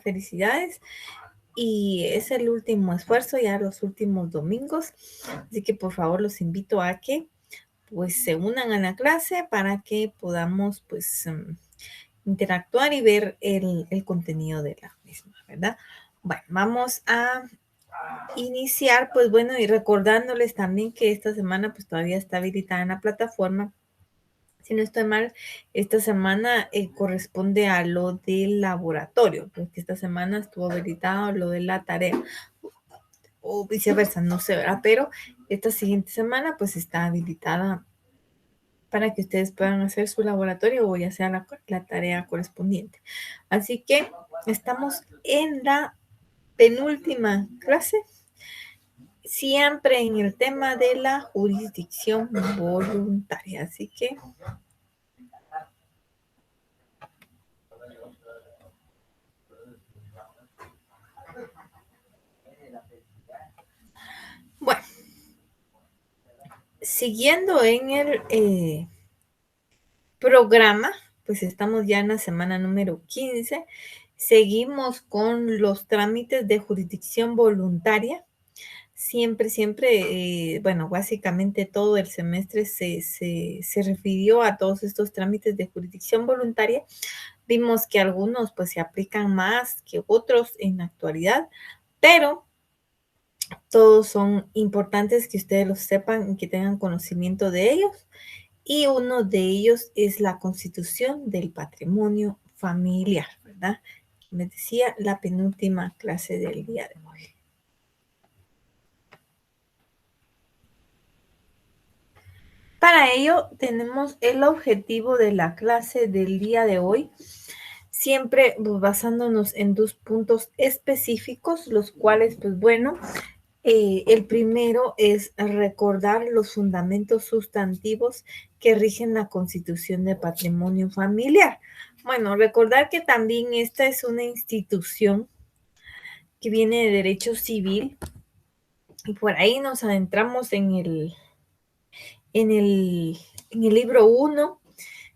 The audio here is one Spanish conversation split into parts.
felicidades. Y es el último esfuerzo, ya los últimos domingos. Así que por favor los invito a que pues se unan a la clase para que podamos pues interactuar y ver el contenido de la misma, ¿verdad? Bueno, vamos a iniciar, pues bueno, y recordándoles también que esta semana pues todavía está habilitada en la plataforma. Si no estoy mal, esta semana corresponde a lo del laboratorio, porque esta semana estuvo habilitado lo de la tarea, o viceversa, no sé, ¿verdad? Pero esta siguiente semana pues está habilitada para que ustedes puedan hacer su laboratorio o ya sea la tarea correspondiente. Así que estamos en la penúltima clase, siempre en el tema de la jurisdicción voluntaria. Así que bueno, siguiendo en el programa, pues estamos ya en la semana número 15. Seguimos con los trámites de jurisdicción voluntaria. Siempre, bueno, básicamente todo el semestre se refirió a todos estos trámites de jurisdicción voluntaria. Vimos que algunos pues se aplican más que otros en la actualidad, pero todos son importantes que ustedes los sepan y que tengan conocimiento de ellos. Y uno de ellos es la constitución del patrimonio familiar, ¿verdad? Me decía la penúltima clase del día de hoy. Para ello tenemos el objetivo de la clase del día de hoy, siempre pues, basándonos en 2 puntos específicos, los cuales, pues bueno, el primero es recordar los fundamentos sustantivos que rigen la Constitución de Patrimonio Familiar. Bueno, recordar que también esta es una institución que viene de derecho civil y por ahí nos adentramos en el libro 1,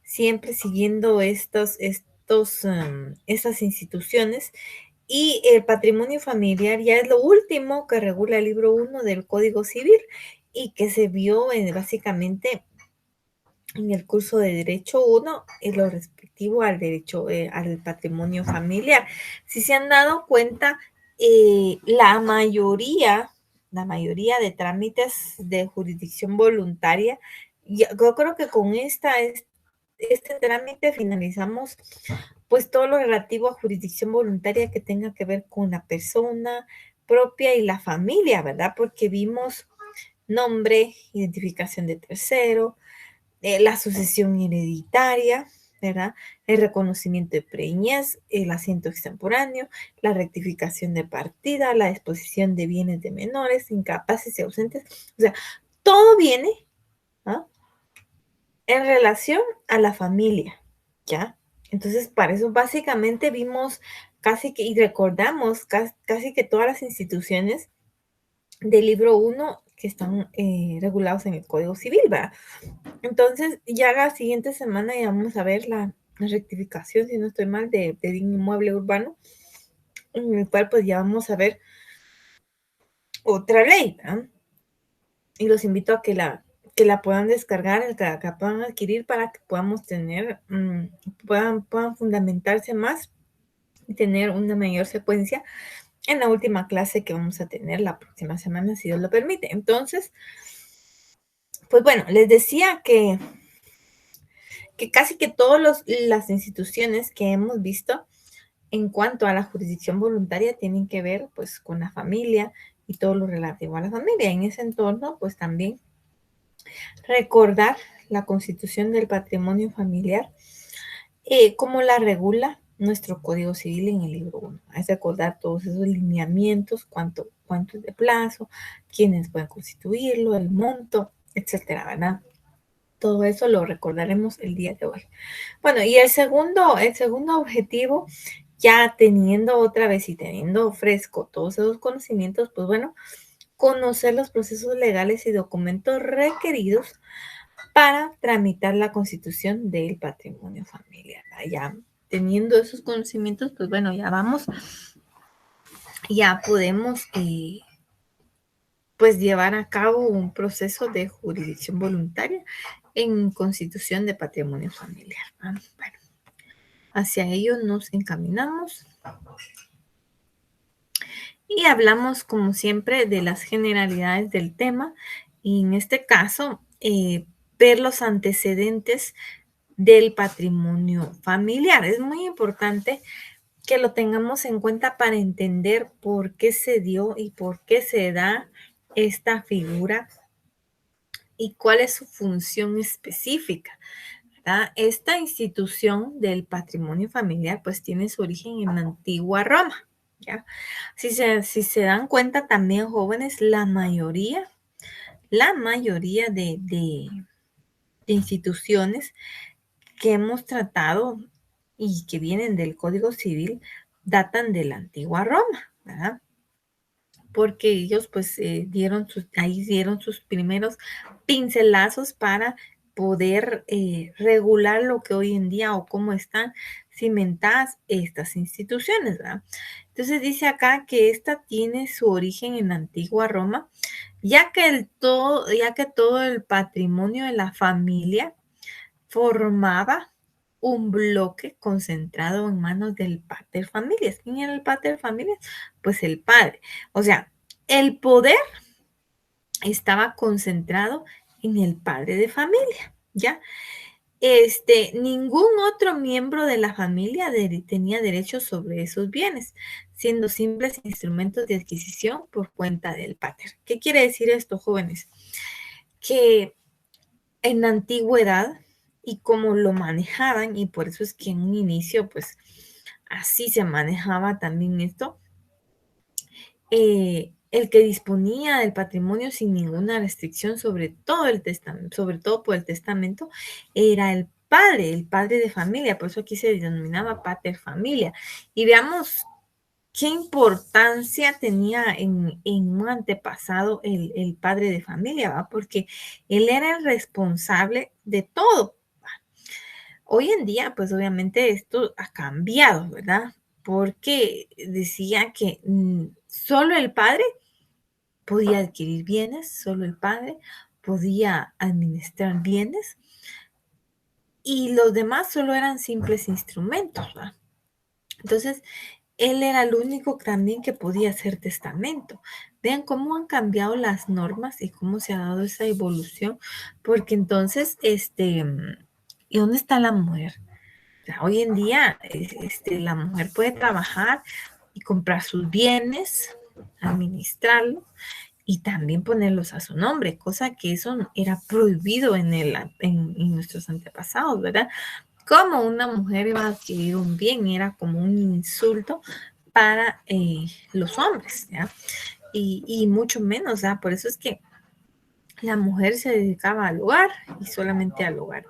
siempre siguiendo estas instituciones. Y el patrimonio familiar ya es lo último que regula el libro 1 del Código Civil y que se vio básicamente en el curso de Derecho 1 en lo respectivo al derecho, al patrimonio familiar. Si se han dado cuenta, la mayoría de trámites de jurisdicción voluntaria, yo creo que con este trámite finalizamos pues todo lo relativo a jurisdicción voluntaria que tenga que ver con la persona propia y la familia, ¿verdad? Porque vimos nombre, identificación de tercero, la sucesión hereditaria, ¿verdad? El reconocimiento de preñez, el asiento extemporáneo, la rectificación de partida, la disposición de bienes de menores, incapaces y ausentes. O sea, todo viene, ¿ah?, en relación a la familia, ¿ya? Entonces, para eso básicamente vimos casi que, y recordamos casi que todas las instituciones del libro 1 que están regulados en el Código Civil, ¿verdad? Entonces, ya la siguiente semana ya vamos a ver la rectificación, si no estoy mal, de bien inmueble urbano, en el cual pues ya vamos a ver otra ley, ¿verdad? Y los invito a que la puedan descargar, que la puedan adquirir para que podamos tener, puedan fundamentarse más y tener una mayor secuencia en la última clase que vamos a tener la próxima semana, si Dios lo permite. Entonces, pues bueno, les decía que casi que todas las instituciones que hemos visto en cuanto a la jurisdicción voluntaria tienen que ver pues con la familia y todo lo relativo a la familia. En ese entorno, pues también recordar la Constitución del Patrimonio Familiar, cómo la regula nuestro Código Civil en el libro 1. Es recordar todos esos lineamientos, cuánto es de plazo, quiénes pueden constituirlo, el monto, etcétera, ¿verdad? Todo eso lo recordaremos el día de hoy. Bueno, y el segundo objetivo, ya teniendo otra vez y teniendo fresco todos esos conocimientos, pues bueno, conocer los procesos legales y documentos requeridos para tramitar la constitución del patrimonio familiar. Ya teniendo esos conocimientos, pues bueno, ya podemos pues llevar a cabo un proceso de jurisdicción voluntaria en constitución de patrimonio familiar. Bueno, hacia ello nos encaminamos y hablamos, como siempre, de las generalidades del tema y en este caso, ver los antecedentes del patrimonio familiar. Es muy importante que lo tengamos en cuenta para entender por qué se dio y por qué se da esta figura y cuál es su función específica, ¿verdad? Esta institución del patrimonio familiar pues tiene su origen en la antigua Roma, ¿ya? Si se dan cuenta también, jóvenes, la mayoría de instituciones que hemos tratado y que vienen del Código Civil datan de la antigua Roma, ¿verdad? Porque ellos pues ahí dieron sus primeros pincelazos para poder regular lo que hoy en día o cómo están cimentadas estas instituciones, ¿verdad? Entonces dice acá que esta tiene su origen en la antigua Roma, ya que todo el patrimonio de la familia formaba un bloque concentrado en manos del pater familias. ¿Quién era el pater familias? Pues el padre. O sea, el poder estaba concentrado en el padre de familia, ¿ya? Ningún otro miembro de la familia tenía derecho sobre esos bienes, siendo simples instrumentos de adquisición por cuenta del pater. ¿Qué quiere decir esto, jóvenes? Que en la antigüedad y cómo lo manejaban, y por eso es que en un inicio, pues así se manejaba también esto, el que disponía del patrimonio sin ninguna restricción sobre todo el testamento, sobre todo por el testamento, era el padre de familia, por eso aquí se denominaba pater familia. Y veamos qué importancia tenía en un antepasado el padre de familia, ¿va? Porque él era el responsable de todo. Hoy en día, pues obviamente esto ha cambiado, ¿verdad? Porque decía que solo el padre podía adquirir bienes, solo el padre podía administrar bienes y los demás solo eran simples instrumentos, ¿verdad? Entonces, él era el único también que podía hacer testamento. Vean cómo han cambiado las normas y cómo se ha dado esa evolución, porque entonces, ¿y dónde está la mujer? O sea, hoy en día, la mujer puede trabajar y comprar sus bienes, administrarlos y también ponerlos a su nombre, cosa que eso era prohibido en nuestros antepasados, ¿verdad? Como una mujer iba a adquirir un bien, era como un insulto para los hombres, ¿ya? Y mucho menos, ¿ya? Por eso es que la mujer se dedicaba al hogar y solamente al hogar.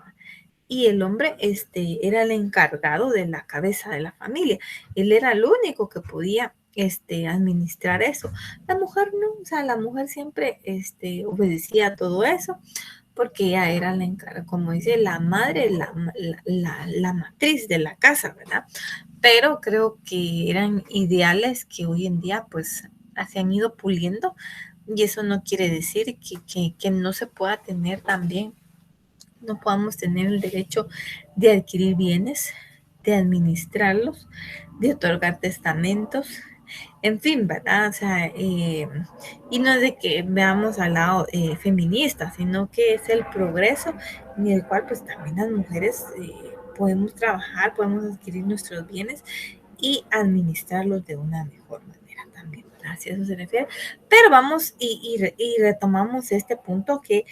Y el hombre era el encargado de la cabeza de la familia. Él era el único que podía administrar eso. La mujer no, o sea, la mujer siempre obedecía a todo eso porque ella era la encargada, como dice, la madre, la matriz de la casa, ¿verdad? Pero creo que eran ideales que hoy en día pues se han ido puliendo y eso no quiere decir que no se pueda tener también, no podamos tener el derecho de adquirir bienes, de administrarlos, de otorgar testamentos, en fin, ¿verdad? O sea, y no es de que veamos al lado feminista, sino que es el progreso en el cual pues también las mujeres podemos trabajar, podemos adquirir nuestros bienes y administrarlos de una mejor manera también, ¿verdad? Si a eso se refiere. Pero vamos y retomamos este punto que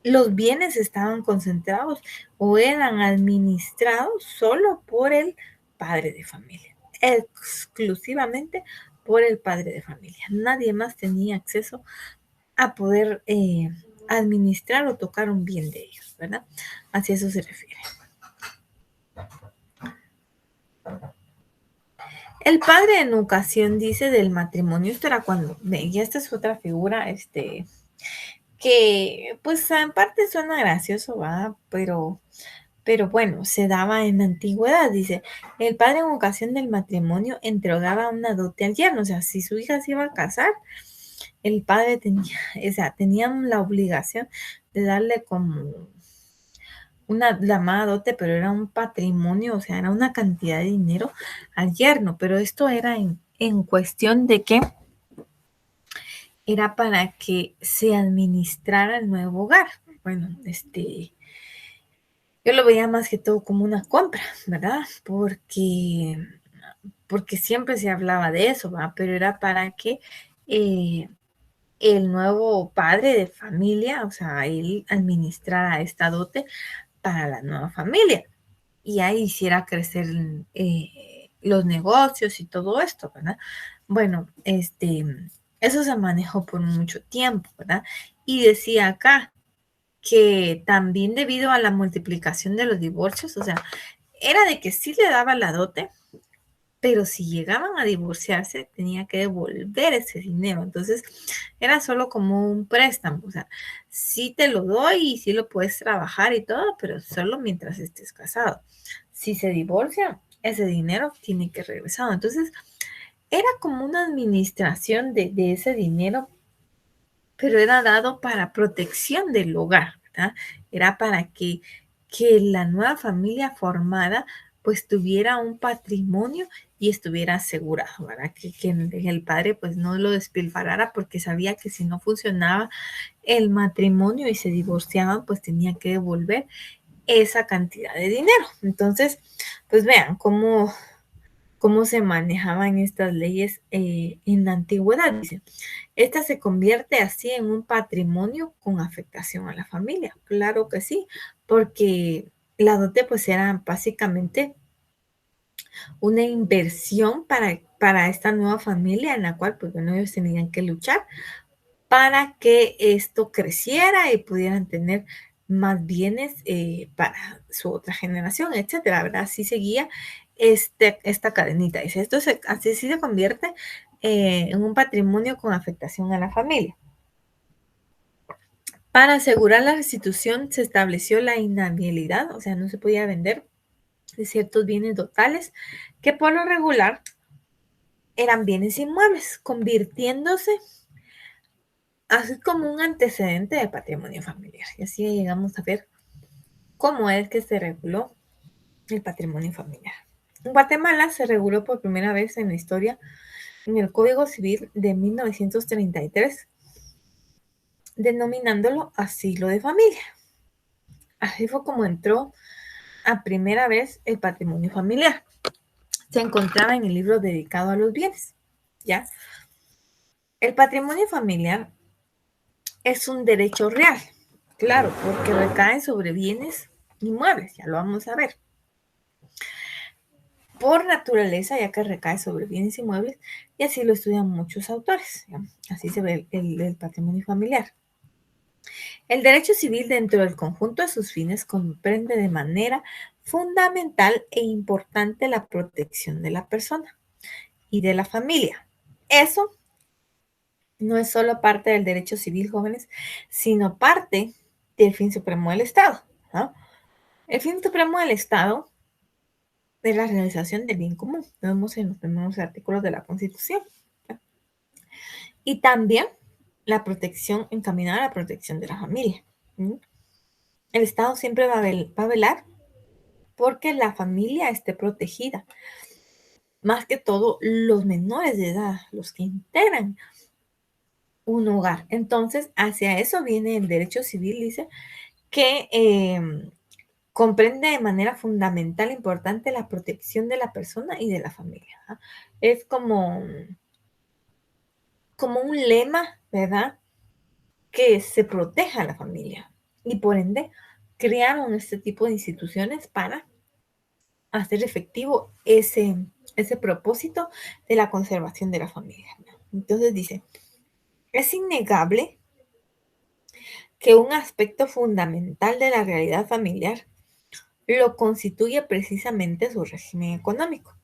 los bienes estaban concentrados o eran administrados solo por el padre de familia, exclusivamente por el padre de familia. Nadie más tenía acceso a poder administrar o tocar un bien de ellos, ¿verdad? Así eso se refiere. El padre en ocasión dice del matrimonio, esto era cuando, y esta es otra figura, que pues en parte suena gracioso, ¿va? Pero pero bueno, se daba en la antigüedad, dice. El padre en ocasión del matrimonio entregaba una dote al yerno, o sea, si su hija se iba a casar, el padre tenía, o sea, tenían la obligación de darle como una llamada dote, pero era un patrimonio, o sea, era una cantidad de dinero al yerno, pero esto era en cuestión de que era para que se administrara el nuevo hogar. Bueno, yo lo veía más que todo como una compra, ¿verdad? Porque siempre se hablaba de eso, ¿va? Pero era para que eh, el nuevo padre de familia, o sea, él administrara esta dote para la nueva familia y ahí hiciera crecer los negocios y todo esto, ¿verdad? Bueno, eso se manejó por mucho tiempo, ¿verdad? Y decía acá que también debido a la multiplicación de los divorcios, o sea, era de que sí le daba la dote, pero si llegaban a divorciarse, tenía que devolver ese dinero. Entonces, era solo como un préstamo. O sea, sí te lo doy y sí lo puedes trabajar y todo, pero solo mientras estés casado. Si se divorcia, ese dinero tiene que regresar. Entonces, era como una administración de ese dinero, pero era dado para protección del hogar, ¿verdad? Era para que la nueva familia formada pues tuviera un patrimonio y estuviera asegurado, ¿verdad? Que el padre pues no lo despilfarrara porque sabía que si no funcionaba el matrimonio y se divorciaban, pues tenía que devolver esa cantidad de dinero. Entonces, pues vean cómo se manejaban estas leyes en la antigüedad. Dice, esta se convierte así en un patrimonio con afectación a la familia. Claro que sí, porque la dote pues era básicamente una inversión para esta nueva familia en la cual pues bueno, ellos tenían que luchar para que esto creciera y pudieran tener más bienes para su otra generación, etcétera, ¿verdad? Así seguía esta cadenita. Dice, así se convierte en un patrimonio con afectación a la familia. Para asegurar la restitución se estableció la inhabilidad, o sea, no se podía vender de ciertos bienes totales que por lo regular eran bienes inmuebles, convirtiéndose así como un antecedente del patrimonio familiar. Y así llegamos a ver cómo es que se reguló el patrimonio familiar. En Guatemala se reguló por primera vez en la historia en el Código Civil de 1933, denominándolo asilo de familia. Así fue como entró a primera vez el patrimonio familiar. Se encontraba en el libro dedicado a los bienes. ¿Ya? El patrimonio familiar es un derecho real, claro, porque recae sobre bienes inmuebles, ya lo vamos a ver. Por naturaleza, ya que recae sobre bienes inmuebles, y así lo estudian muchos autores. ¿Ya? Así se ve el patrimonio familiar. El derecho civil dentro del conjunto de sus fines comprende de manera fundamental e importante la protección de la persona y de la familia. Eso no es solo parte del derecho civil, jóvenes, sino parte del fin supremo del Estado, ¿no? El fin supremo del Estado es la realización del bien común, lo vemos en los primeros artículos de la Constitución, ¿no? Y también la protección, encaminada a la protección de la familia. ¿No? El Estado siempre va a velar porque la familia esté protegida. Más que todo, los menores de edad, los que integran un hogar. Entonces, hacia eso viene el derecho civil, dice, que comprende de manera fundamental e importante la protección de la persona y de la familia. ¿No? Es como un lema, ¿verdad? Que se proteja a la familia. Y por ende, crearon este tipo de instituciones para hacer efectivo ese propósito de la conservación de la familia. Entonces dice, es innegable que un aspecto fundamental de la realidad familiar lo constituye precisamente su régimen económico,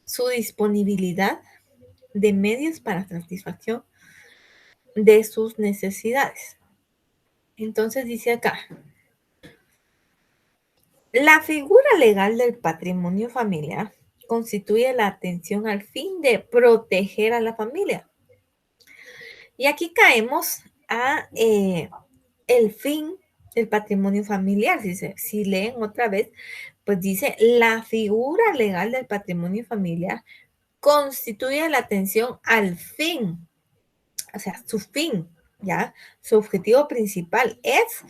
su disponibilidad de medios para satisfacción de sus necesidades. Entonces dice acá, La figura legal del patrimonio familiar constituye la atención al fin de proteger a la familia. Y aquí caemos a el fin del patrimonio familiar. Si leen otra vez, pues dice, la figura legal del patrimonio familiar constituye la atención al fin, o sea, su fin, ¿ya? Su objetivo principal es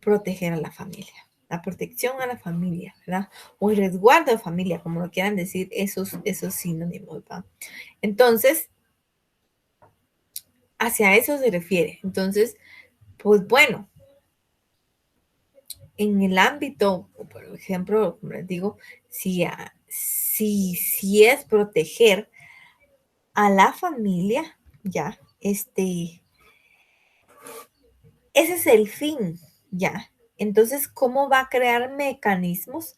proteger a la familia, la protección a la familia, ¿verdad? O el resguardo de familia, como lo quieran decir esos sinónimos, ¿va? Entonces, hacia eso se refiere. Entonces, pues bueno, en el ámbito, por ejemplo, como les digo, si es proteger a la familia, ya, ese es el fin, ya. Entonces, ¿cómo va a crear mecanismos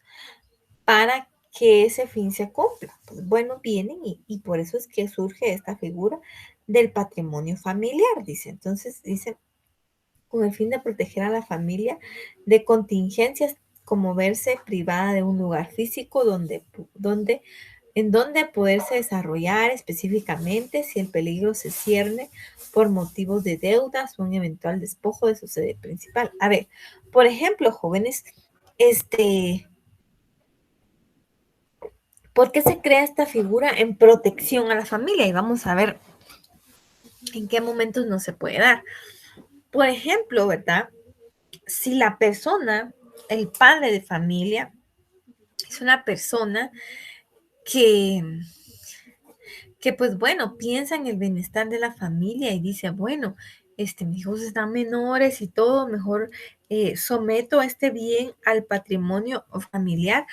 para que ese fin se cumpla? Pues bueno, vienen y por eso es que surge esta figura del patrimonio familiar, dice. Entonces, dice, con el fin de proteger a la familia de contingencias como verse privada de un lugar físico en donde poderse desarrollar específicamente si el peligro se cierne por motivos de deudas o un eventual despojo de su sede principal. A ver, por ejemplo, jóvenes, este, ¿por qué se crea esta figura en protección a la familia? Y vamos a ver en qué momentos no se puede dar. Por ejemplo, ¿verdad? Si la persona, el padre de familia, es una persona que, que pues bueno, piensa en el bienestar de la familia y dice, bueno, mis hijos están menores y todo, mejor someto este bien al patrimonio familiar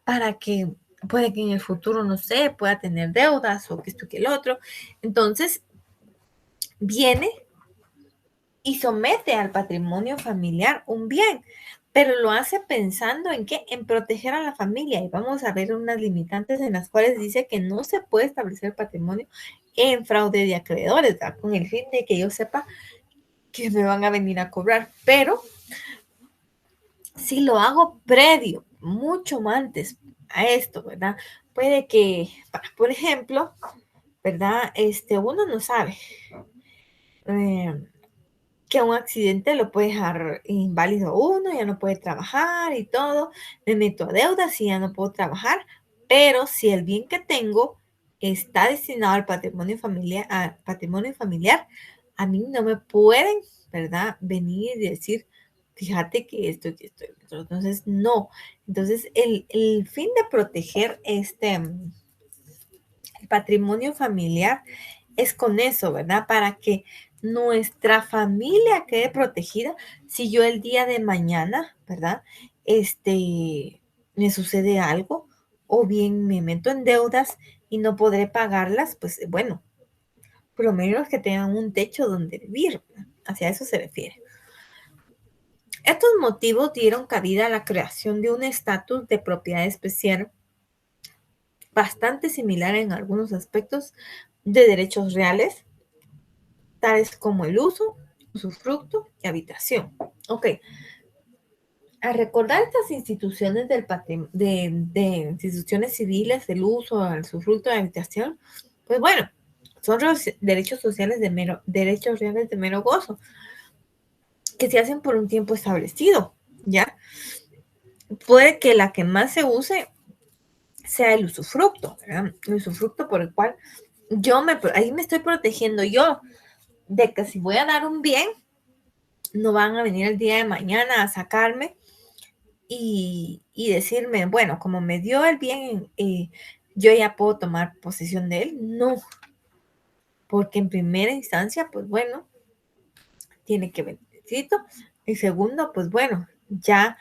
para que puede que en el futuro, no sé, pueda tener deudas o que esto que el otro. Entonces, viene y somete al patrimonio familiar un bien, pero lo hace pensando en qué, en proteger a la familia. Y vamos a ver unas limitantes en las cuales dice que no se puede establecer patrimonio en fraude de acreedores, ¿verdad? Con el fin de que yo sepa que me van a venir a cobrar. Pero si lo hago previo, mucho antes a esto, ¿verdad? Puede que, por ejemplo, ¿verdad? Uno no sabe. Eh, que un accidente lo puede dejar inválido a uno, ya no puede trabajar y todo, me meto a deudas y ya no puedo trabajar, pero si el bien que tengo está destinado al patrimonio familiar, a mí no me pueden, ¿verdad? Venir y decir, fíjate que esto y esto y esto. Entonces, no. Entonces, el fin de proteger el patrimonio familiar es con eso, ¿verdad? Para que nuestra familia quede protegida si yo el día de mañana, ¿verdad? Me sucede algo o bien me meto en deudas y no podré pagarlas, pues bueno, por lo menos que tengan un techo donde vivir, ¿verdad? Hacia eso se refiere. Estos motivos dieron cabida a la creación de un estatus de propiedad especial bastante similar en algunos aspectos de derechos reales, tales como el uso, usufructo y habitación. Ok, al recordar estas instituciones de instituciones civiles, el uso, el usufructo y la habitación, pues bueno, son derechos sociales derechos reales de mero gozo, que se hacen por un tiempo establecido, ¿ya? Puede que la que más se use sea el usufructo, ¿verdad? El usufructo por el cual ahí me estoy protegiendo yo de que si voy a dar un bien, no van a venir el día de mañana a sacarme y decirme, bueno, como me dio el bien, yo ya puedo tomar posesión de él. No, porque en primera instancia, pues bueno, tiene que ver necesito. Y segundo, pues bueno, ya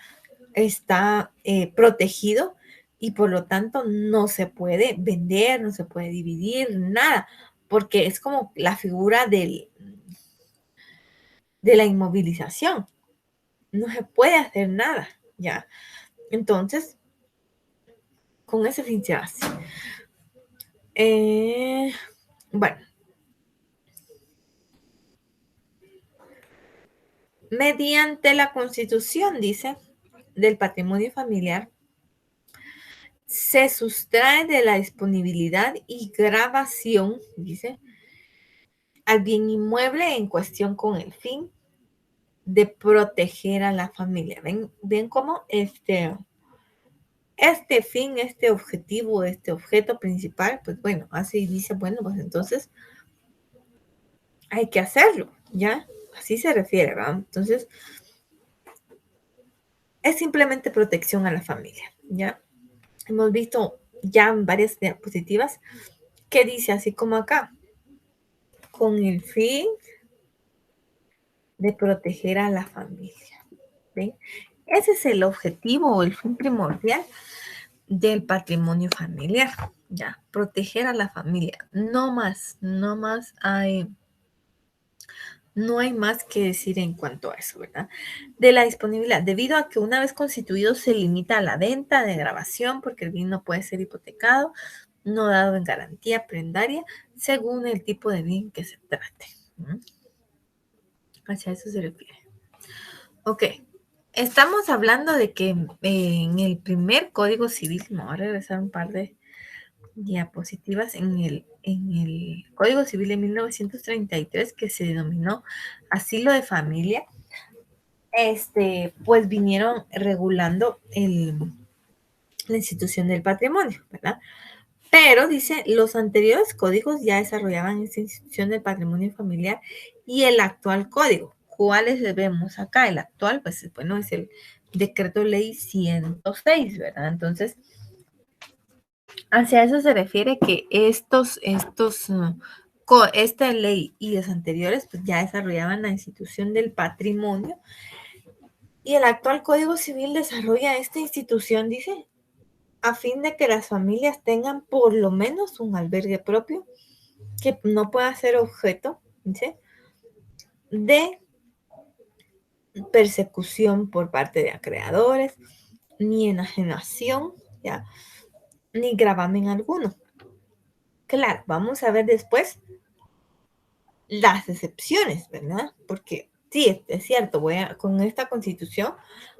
está protegido y por lo tanto no se puede vender, no se puede dividir, nada, porque es como la figura de la inmovilización. No se puede hacer nada, ya. Entonces, con ese fin se hace. Bueno, mediante la Constitución, dice, del patrimonio familiar se sustrae de la disponibilidad y grabación, dice, al bien inmueble en cuestión con el fin de proteger a la familia. ¿Ven cómo este fin, este objetivo, este objeto principal? Pues bueno, así dice, bueno, pues entonces hay que hacerlo, ¿ya? Así se refiere, ¿verdad? Entonces, es simplemente protección a la familia, ¿ya? Hemos visto ya en varias diapositivas que dice así como acá, con el fin de proteger a la familia, ¿ven? Ese es el objetivo o el fin primordial del patrimonio familiar, ¿ya? Proteger a la familia, no más, no hay más que decir en cuanto a eso, ¿verdad? De la disponibilidad, debido a que una vez constituido se limita a la venta de grabación, porque el bien no puede ser hipotecado, no dado en garantía prendaria, según el tipo de bien que se trate. Hacia eso se refiere. Ok, estamos hablando de que en el primer Código Civil, me voy a regresar un par de diapositivas, en el Código Civil de 1933, que se denominó asilo de familia, pues vinieron regulando la institución del patrimonio, ¿verdad? Pero dice, los anteriores códigos ya desarrollaban esta institución del patrimonio familiar y el actual código. ¿Cuáles vemos acá? El actual, pues bueno, es el decreto ley 106, ¿verdad? Entonces, hacia eso se refiere que esta ley y los anteriores pues ya desarrollaban la institución del patrimonio y el actual Código Civil desarrolla esta institución, dice, a fin de que las familias tengan por lo menos un albergue propio que no pueda ser objeto, dice, de persecución por parte de acreedores, ni enajenación, ¿ya? Ni gravamen alguno. Claro, vamos a ver después las excepciones, ¿verdad? Porque sí, es cierto, con esta constitución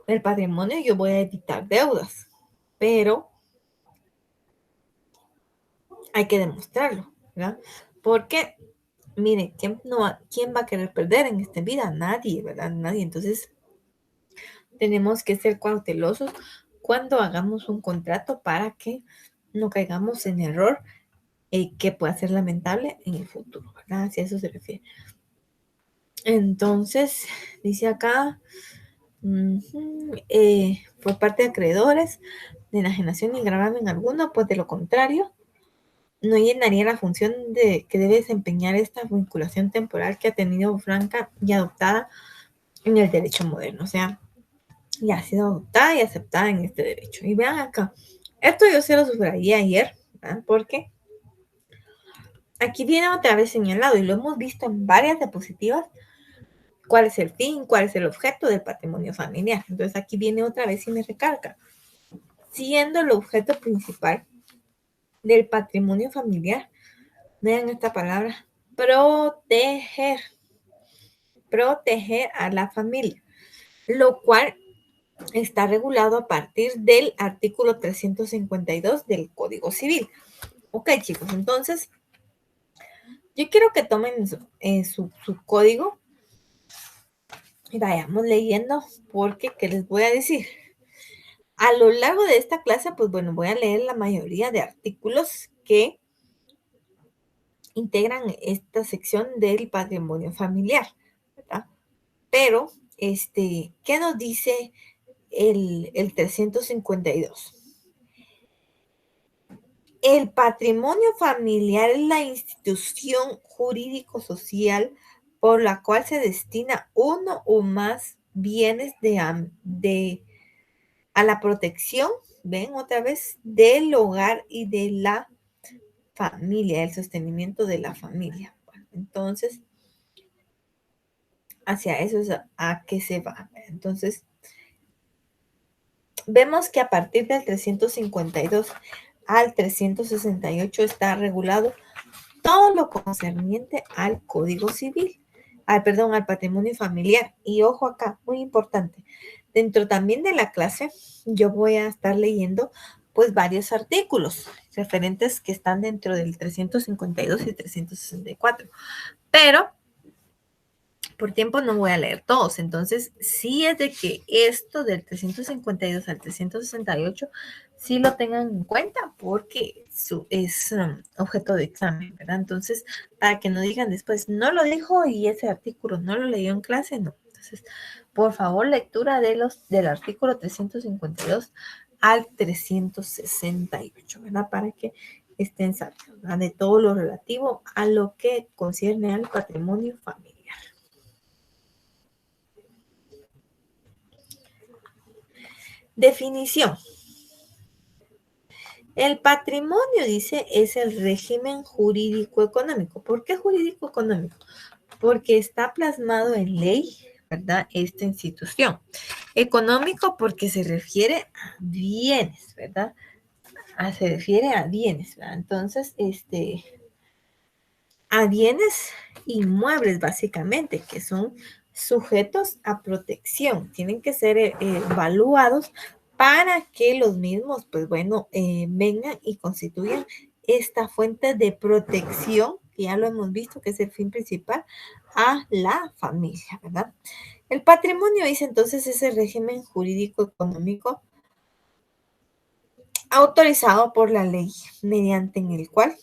del patrimonio yo voy a evitar deudas, pero hay que demostrarlo, ¿verdad? Porque, mire, ¿quién va a querer perder en esta vida? Nadie, ¿verdad? Nadie. Entonces, tenemos que ser cautelosos cuando hagamos un contrato para que no caigamos en error que pueda ser lamentable en el futuro, ¿verdad? Si a eso se refiere. Entonces, dice acá, por parte de acreedores, de enajenación ni gravamen alguno, pues de lo contrario, no llenaría la función que debe desempeñar esta vinculación temporal que ha tenido franca y adoptada en el derecho moderno. O sea, ya ha sido adoptada y aceptada en este derecho. Y vean acá, esto yo se lo subrayé ayer, ¿verdad? Porque aquí viene otra vez señalado y lo hemos visto en varias diapositivas, cuál es el fin, cuál es el objeto del patrimonio familiar. Entonces aquí viene otra vez y me recarga. Siendo el objeto principal del patrimonio familiar, vean esta palabra, proteger a la familia, lo cual está regulado a partir del artículo 352 del Código Civil. Ok, chicos, entonces yo quiero que tomen su código y vayamos leyendo, porque, ¿qué les voy a decir? A lo largo de esta clase, pues bueno, voy a leer la mayoría de artículos que integran esta sección del patrimonio familiar, ¿verdad? Pero, ¿qué nos dice el 352? El patrimonio familiar es la institución jurídico-social por la cual se destina uno o más bienes a la protección, ven otra vez, del hogar y de la familia, el sostenimiento de la familia. Bueno, entonces, hacia eso es a qué se va. Entonces, vemos que a partir del 352 al 368 está regulado todo lo concerniente al Código Civil, al patrimonio familiar. Y ojo acá, muy importante, Dentro también de la clase, yo voy a estar leyendo pues varios artículos referentes que están dentro del 352 y 364. Pero por tiempo no voy a leer todos. Entonces, sí es de que esto del 352 al 368 sí lo tengan en cuenta porque es objeto de examen, ¿verdad? Entonces, para que no digan después, no lo dijo y ese artículo no lo leyó en clase, no. Entonces, por favor, lectura del artículo 352 al 368, ¿verdad? Para que estén sabiendo, ¿verdad? De todo lo relativo a lo que concierne al patrimonio familiar. Definición. El patrimonio, dice, es el régimen jurídico económico. ¿Por qué jurídico económico? Porque está plasmado en ley, ¿verdad? Esta institución. Económico porque se refiere a bienes, ¿verdad? Se refiere a bienes, ¿verdad? Entonces, a bienes inmuebles, básicamente, que son sujetos a protección. Tienen que ser evaluados para que los mismos, pues bueno, vengan y constituyan esta fuente de protección, que ya lo hemos visto, que es el fin principal, a la familia, ¿verdad? El patrimonio es entonces ese régimen jurídico económico autorizado por la ley, mediante en el cual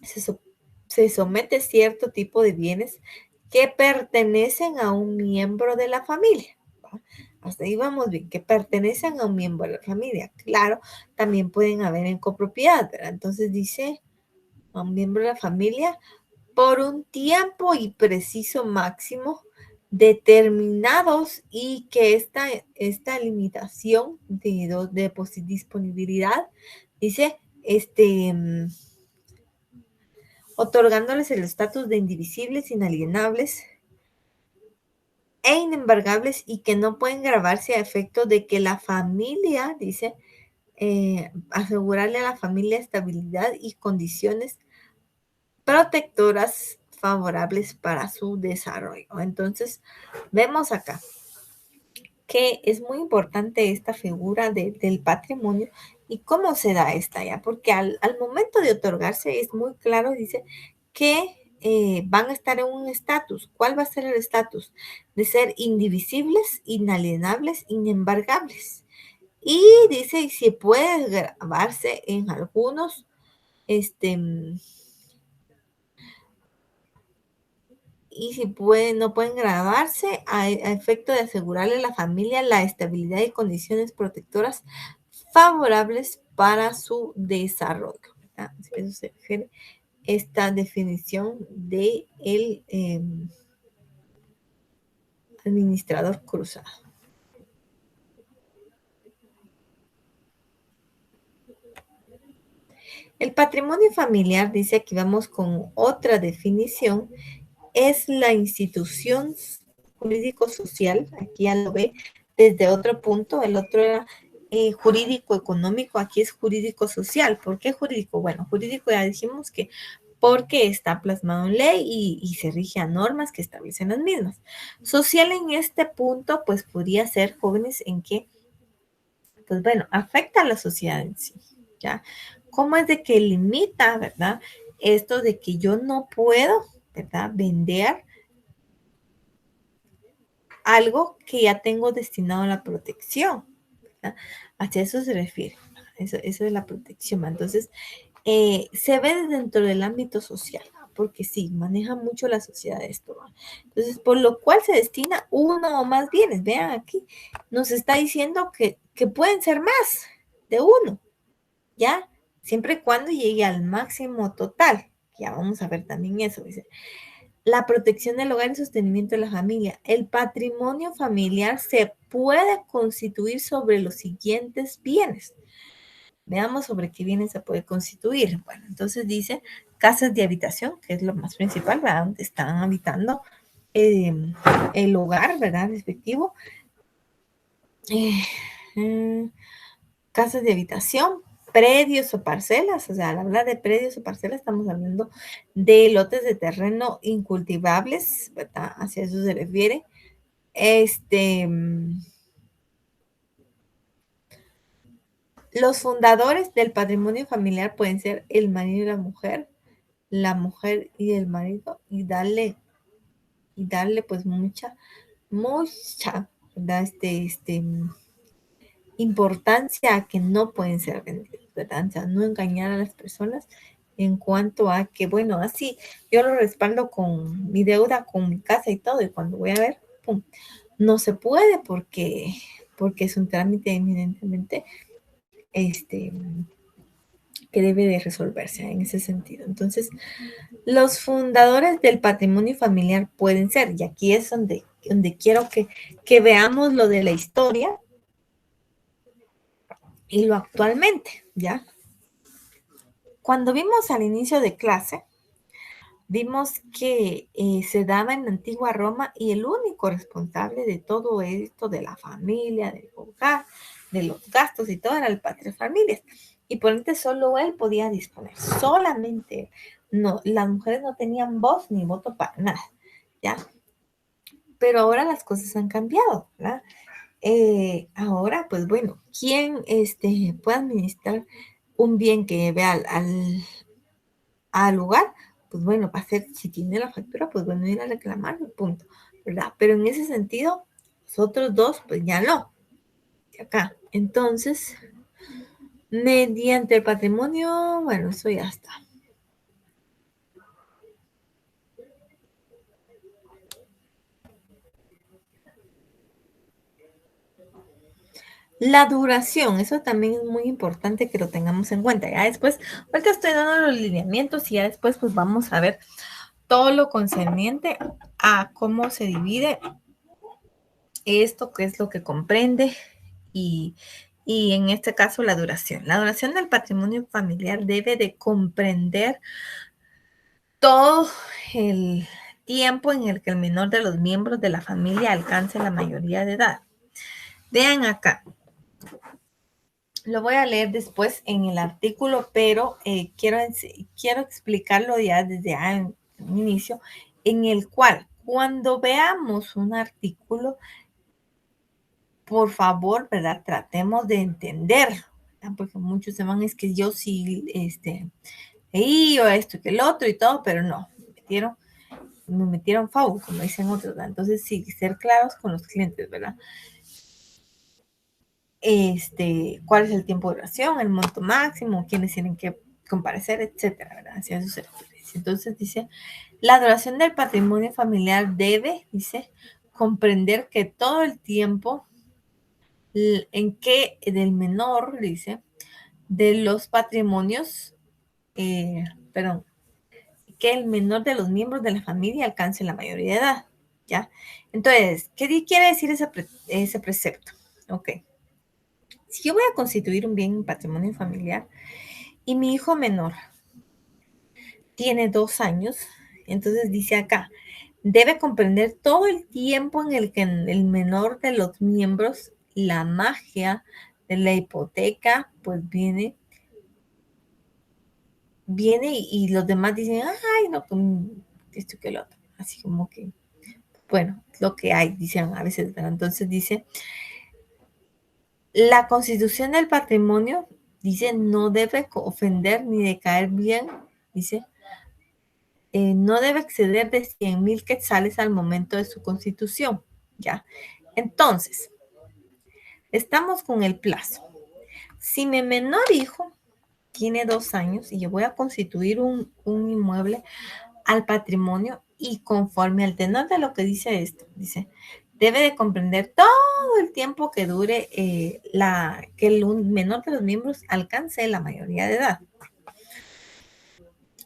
se, se somete cierto tipo de bienes que pertenecen a un miembro de la familia. ¿Va? Hasta ahí vamos bien, que pertenecen a un miembro de la familia. Claro, también pueden haber en copropiedad, ¿verdad? Entonces dice a un miembro de la familia por un tiempo y preciso máximo determinados y que esta limitación de disponibilidad dice otorgándoles el estatus de indivisibles, inalienables e inembargables y que no pueden grabarse a efecto de que la familia, dice, asegurarle a la familia estabilidad y condiciones protectoras favorables para su desarrollo. Entonces, vemos acá que es muy importante esta figura del patrimonio y cómo se da esta ya, porque al momento de otorgarse es muy claro, dice que van a estar en un estatus. ¿Cuál va a ser el estatus? De ser indivisibles, inalienables, inembargables. Y dice, si puede grabarse en algunos, y si no pueden grabarse a efecto de asegurarle a la familia la estabilidad y condiciones protectoras favorables para su desarrollo. ¿Verdad? Eso se refiere esta definición de el administrador cruzado. El patrimonio familiar, dice aquí vamos con otra definición, es la institución jurídico-social, aquí ya lo ve desde otro punto, el otro era jurídico-económico, aquí es jurídico-social. ¿Por qué jurídico? Bueno, jurídico ya dijimos que porque está plasmado en ley y se rige a normas que establecen las mismas. Social en este punto, pues podría ser jóvenes en que, pues bueno, afecta a la sociedad en sí, ¿ya? ¿Cómo es de que limita, verdad? Esto de que yo no puedo, ¿verdad? Vender algo que ya tengo destinado a la protección, ¿verdad? Hacia eso se refiere, eso es la protección. Entonces, se ve dentro del ámbito social, porque sí, maneja mucho la sociedad esto. ¿Va? Entonces, por lo cual se destina uno o más bienes. Vean aquí, nos está diciendo que pueden ser más de uno, ¿ya? Siempre y cuando llegue al máximo total. Ya vamos a ver también eso, dice. La protección del hogar y sostenimiento de la familia. El patrimonio familiar se puede constituir sobre los siguientes bienes. Veamos sobre qué bienes se puede constituir. Bueno, entonces dice casas de habitación, que es lo más principal, ¿verdad? Donde están habitando el hogar, ¿verdad? Respectivo. Eh, eh, casas de habitación, predios o parcelas, o sea, al hablar de predios o parcelas estamos hablando de lotes de terreno incultivables, ¿verdad? Hacia eso se refiere. Este, Los fundadores del patrimonio familiar pueden ser el marido y la mujer y el marido, y darle pues mucha, ¿verdad? Importancia a que no pueden ser vendidos, ¿verdad? O sea, no engañar a las personas en cuanto a que, bueno, así yo lo respaldo con mi deuda, con mi casa y todo, y cuando voy a ver, pum, no se puede porque es un trámite eminentemente que debe de resolverse en ese sentido. Entonces, los fundadores del patrimonio familiar pueden ser, y aquí es donde quiero que veamos lo de la historia y lo actualmente, ¿ya? Cuando vimos al inicio de clase, vimos que se daba en la antigua Roma y el único responsable de todo esto, de la familia, del hogar, de los gastos y todo, era el padre familias. Y por ende solo él podía disponer, solamente él. No, las mujeres no tenían voz ni voto para nada, ¿ya? Pero ahora las cosas han cambiado, ¿verdad? Ahora, pues bueno, ¿quién puede administrar un bien que vea al lugar? Pues bueno, va a ser, si tiene la factura, pues bueno, ir a reclamar, punto, ¿verdad? Pero en ese sentido, los otros dos, pues ya no, de acá. Entonces, mediante el patrimonio, bueno, eso ya está. La duración, eso también es muy importante que lo tengamos en cuenta. Ya después, ahorita estoy dando los lineamientos y ya después pues vamos a ver todo lo concerniente a cómo se divide esto, qué es lo que comprende y, y en este caso la duración. La duración del patrimonio familiar debe de comprender todo el tiempo en el que el menor de los miembros de la familia alcance la mayoría de edad. Vean acá, lo voy a leer después en el artículo, pero quiero explicarlo ya desde un inicio, en el cual cuando veamos un artículo, por favor, ¿verdad? Tratemos de entenderlo, ¿verdad? Porque muchos se van, es que yo sí, leí o esto y que el otro y todo, pero no, me metieron FAU, como dicen otros, ¿verdad? Entonces sí, ser claros con los clientes, ¿verdad? Cuál es el tiempo de duración, el monto máximo, quiénes tienen que comparecer, etcétera, ¿verdad? Hacia eso se refiere. Entonces dice, la duración del patrimonio familiar debe, dice, comprender que todo el tiempo en que del menor, dice, de los patrimonios, perdón, que el menor de los miembros de la familia alcance la mayoría de edad, ¿ya? Entonces, ¿qué quiere decir ese precepto? Ok. Si yo voy a constituir un bien en patrimonio familiar y mi hijo menor tiene 2 años, entonces dice acá, debe comprender todo el tiempo en el que el menor de los miembros, la magia de la hipoteca, pues viene y los demás dicen, ay, no, esto que lo otro. Así como que, bueno, lo que hay, dicen a veces, ¿verdad? Entonces dice, la constitución del patrimonio, dice, no debe ofender ni decaer bien, dice, no debe exceder de 100,000 quetzales al momento de su constitución, ¿ya? Entonces, estamos con el plazo. Si mi menor hijo tiene 2 años y yo voy a constituir un inmueble al patrimonio y conforme al tenor de lo que dice esto, dice, debe de comprender todo el tiempo que dure que el menor de los miembros alcance la mayoría de edad.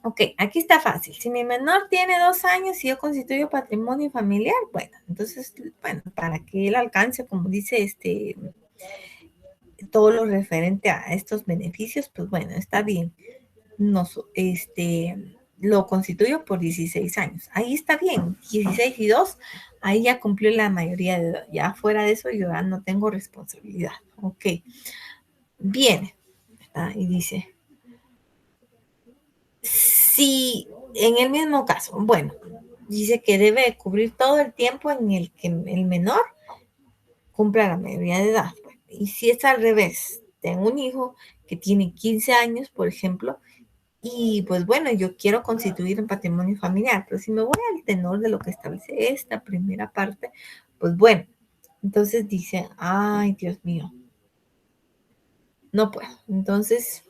Ok, aquí está fácil. Si mi menor tiene 2 años y yo constituyo patrimonio familiar, bueno, entonces, bueno, para que él alcance, como dice todo lo referente a estos beneficios, pues bueno, está bien. Lo constituyo por 16 años. Ahí está bien, 16 y 2, ahí ya cumplió la mayoría de edad. Ya fuera de eso, yo ya no tengo responsabilidad. Ok, viene, ¿verdad? Y dice, si en el mismo caso, bueno, dice que debe cubrir todo el tiempo en el que el menor cumpla la mayoría de edad. Pues. Y si es al revés, tengo un hijo que tiene 15 años, por ejemplo, y pues bueno, yo quiero constituir un patrimonio familiar, pero si me voy al tenor de lo que establece esta primera parte, pues bueno, entonces dice, ay, Dios mío, no puedo. Entonces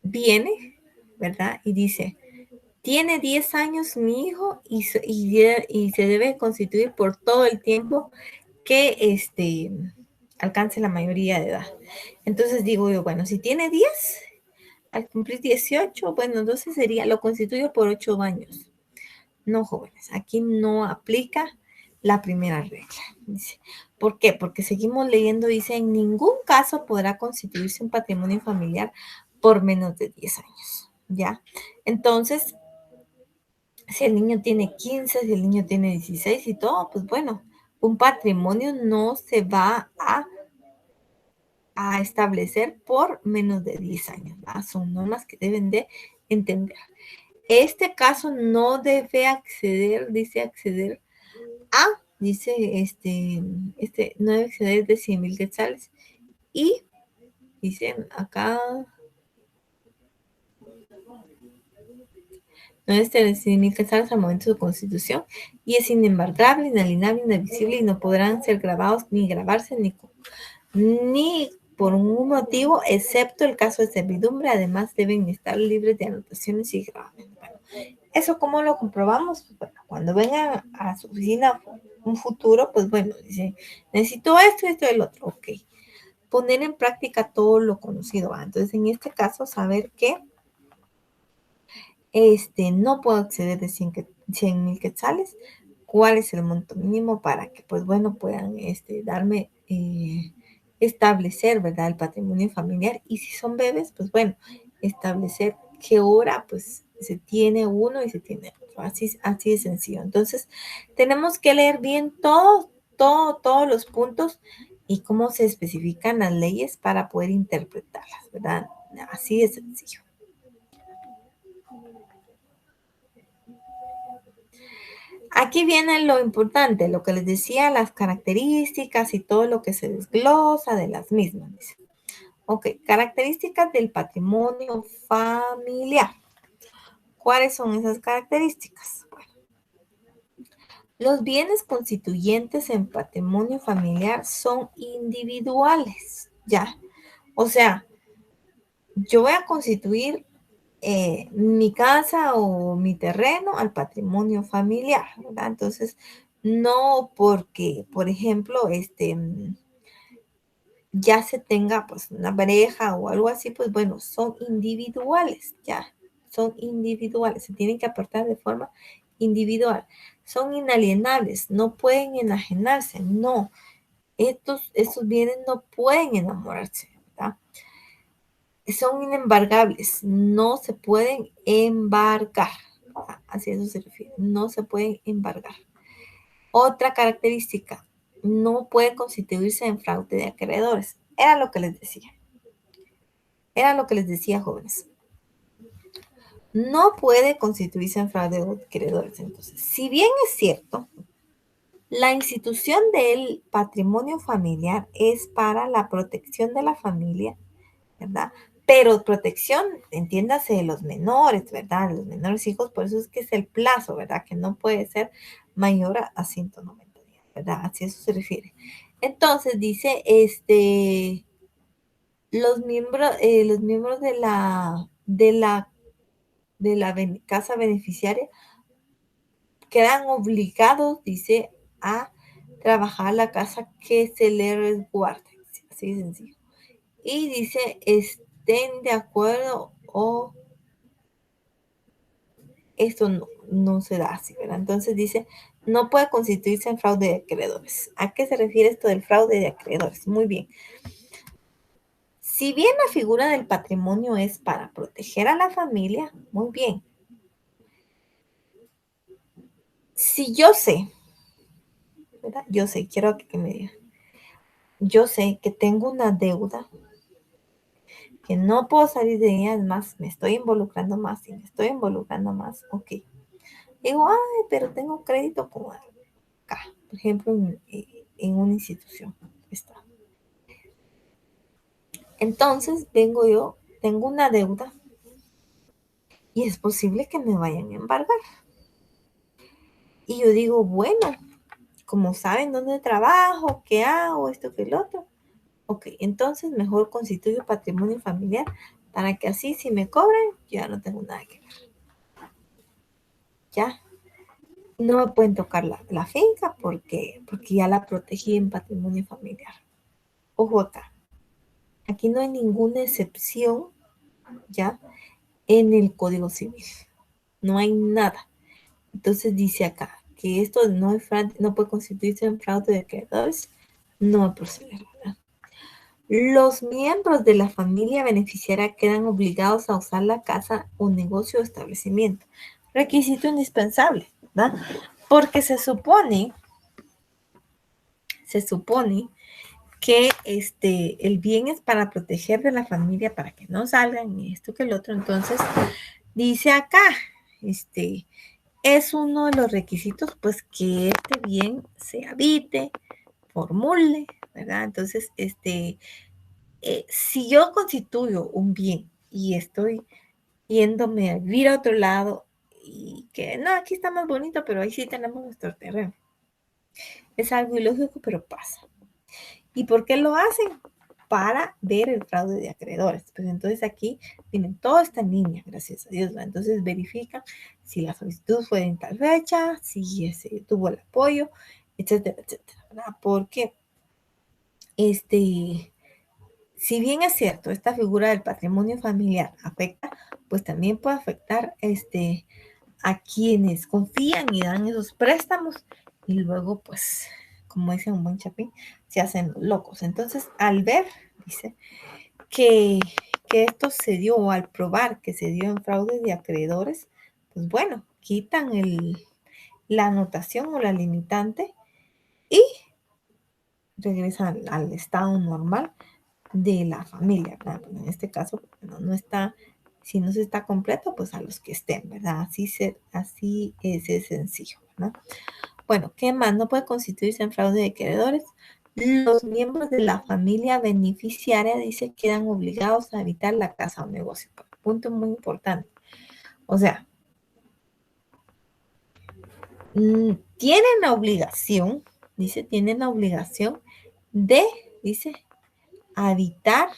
viene, ¿verdad? Y dice, tiene 10 años mi hijo y se debe constituir por todo el tiempo que alcance la mayoría de edad. Entonces digo yo, bueno, si tiene 10, al cumplir 18, bueno, entonces sería, lo constituyo por 8 años. No, jóvenes, aquí no aplica la primera regla. Dice, ¿por qué? Porque seguimos leyendo, dice, en ningún caso podrá constituirse un patrimonio familiar por menos de 10 años, ¿ya? Entonces, si el niño tiene 15, si el niño tiene 16 y todo, pues bueno, un patrimonio no se va a establecer por menos de 10 años, ¿verdad? Son normas que deben de entender. Este caso no debe acceder, dice acceder a, dice no debe exceder de 100,000 quetzales. Y dice acá, no debe exceder de 100,000 quetzales al momento de su constitución y es inembargable, inalienable, indivisible y no podrán ser grabados ni grabarse ni por un motivo, excepto el caso de servidumbre. Además, deben estar libres de anotaciones y grabados. Bueno, ¿eso cómo lo comprobamos? Pues bueno, cuando vengan a su oficina un futuro, pues bueno, dice, necesito esto, esto y el otro. Ok. Poner en práctica todo lo conocido. Entonces, en este caso, saber que no puedo acceder de 100,000 quetzales. ¿Cuál es el monto mínimo para que, pues bueno, puedan darme, establecer, ¿verdad? El patrimonio familiar. Y si son bebés, pues bueno, establecer qué hora, pues se tiene uno y se tiene otro. Así de sencillo. Entonces, tenemos que leer bien todos los puntos y cómo se especifican las leyes para poder interpretarlas, ¿verdad? Así de sencillo. Aquí viene lo importante, lo que les decía, las características y todo lo que se desglosa de las mismas. Dice. Ok, características del patrimonio familiar. ¿Cuáles son esas características? Bueno, los bienes constituyentes en patrimonio familiar son individuales, ¿ya? O sea, yo voy a constituir mi casa o mi terreno al patrimonio familiar, ¿verdad? Entonces, no porque, por ejemplo, ya se tenga pues una pareja o algo así, pues bueno, son individuales, ya, son individuales, se tienen que aportar de forma individual, son inalienables, no pueden enajenarse, no, estos bienes no pueden enamorarse, ¿verdad? Son inembargables, no se pueden embargar, ¿verdad? Así eso se refiere, no se pueden embargar. Otra característica, no puede constituirse en fraude de acreedores. Era lo que les decía, jóvenes. No puede constituirse en fraude de acreedores. Entonces, si bien es cierto, la institución del patrimonio familiar es para la protección de la familia, ¿verdad? Pero protección, entiéndase, de los menores, ¿verdad? Los menores hijos, por eso es que es el plazo, ¿verdad? Que no puede ser mayor a 190 días, ¿verdad? Así eso se refiere. Entonces dice, los miembros de la casa beneficiaria quedan obligados, dice, a trabajar la casa que se le resguarde. Así de sencillo. Y dice, estén de acuerdo o esto no se da así, ¿verdad? Entonces dice, no puede constituirse en fraude de acreedores. ¿A qué se refiere esto del fraude de acreedores? Muy bien. Si bien la figura del patrimonio es para proteger a la familia, muy bien. Si yo sé, ¿verdad? Yo sé, quiero que me digan, yo sé que tengo una deuda que no puedo salir de ella, es más, me estoy involucrando más y me estoy involucrando más, ok. Digo, ay, pero tengo crédito como acá, por ejemplo, en una institución. Está. Entonces vengo yo, tengo una deuda y es posible que me vayan a embargar. Y yo digo, bueno, como saben dónde trabajo, qué hago, esto que el otro. Ok, entonces mejor constituyo patrimonio familiar para que así si me cobran, yo ya no tengo nada que ver. Ya, no me pueden tocar la finca porque ya la protegí en patrimonio familiar. Ojo acá, aquí no hay ninguna excepción ya en el Código Civil. No hay nada. Entonces dice acá que esto no puede constituirse en fraude de acreedores, no procede, ¿verdad? Los miembros de la familia beneficiaria quedan obligados a usar la casa o negocio o establecimiento. Requisito indispensable, ¿verdad? Porque se supone que el bien es para proteger de la familia, para que no salgan y esto que el otro. Entonces, dice acá, es uno de los requisitos, pues, que este bien se habite, formule, ¿verdad? Entonces, si yo constituyo un bien y estoy yéndome a vivir a otro lado y que no, aquí está más bonito, pero ahí sí tenemos nuestro terreno. Es algo ilógico, pero pasa. ¿Y por qué lo hacen? Para ver el fraude de acreedores. Pues entonces aquí tienen todo está en línea, gracias a Dios, ¿verdad? Entonces verifican si la solicitud fue en tal fecha, si tuvo el apoyo, etcétera, etcétera, ¿verdad? Porque si bien es cierto, esta figura del patrimonio familiar afecta, pues también puede afectar a quienes confían y dan esos préstamos y luego, pues, como dice un buen chapín, se hacen locos. Entonces, al ver, dice, que, que esto se dio, o al probar que se dio en fraude de acreedores, pues bueno, quitan la anotación o la limitante y regresan al estado normal de la familia, ¿verdad? Bueno, en este caso, no está, si no se está completo, pues a los que estén, ¿verdad? Así es de sencillo, ¿verdad? Bueno, ¿qué más? No puede constituirse en fraude de acreedores. Los miembros de la familia beneficiaria, dice, quedan obligados a evitar la casa o negocio. Punto muy importante. O sea, tienen la obligación, dice, tienen la obligación de, dice, habitar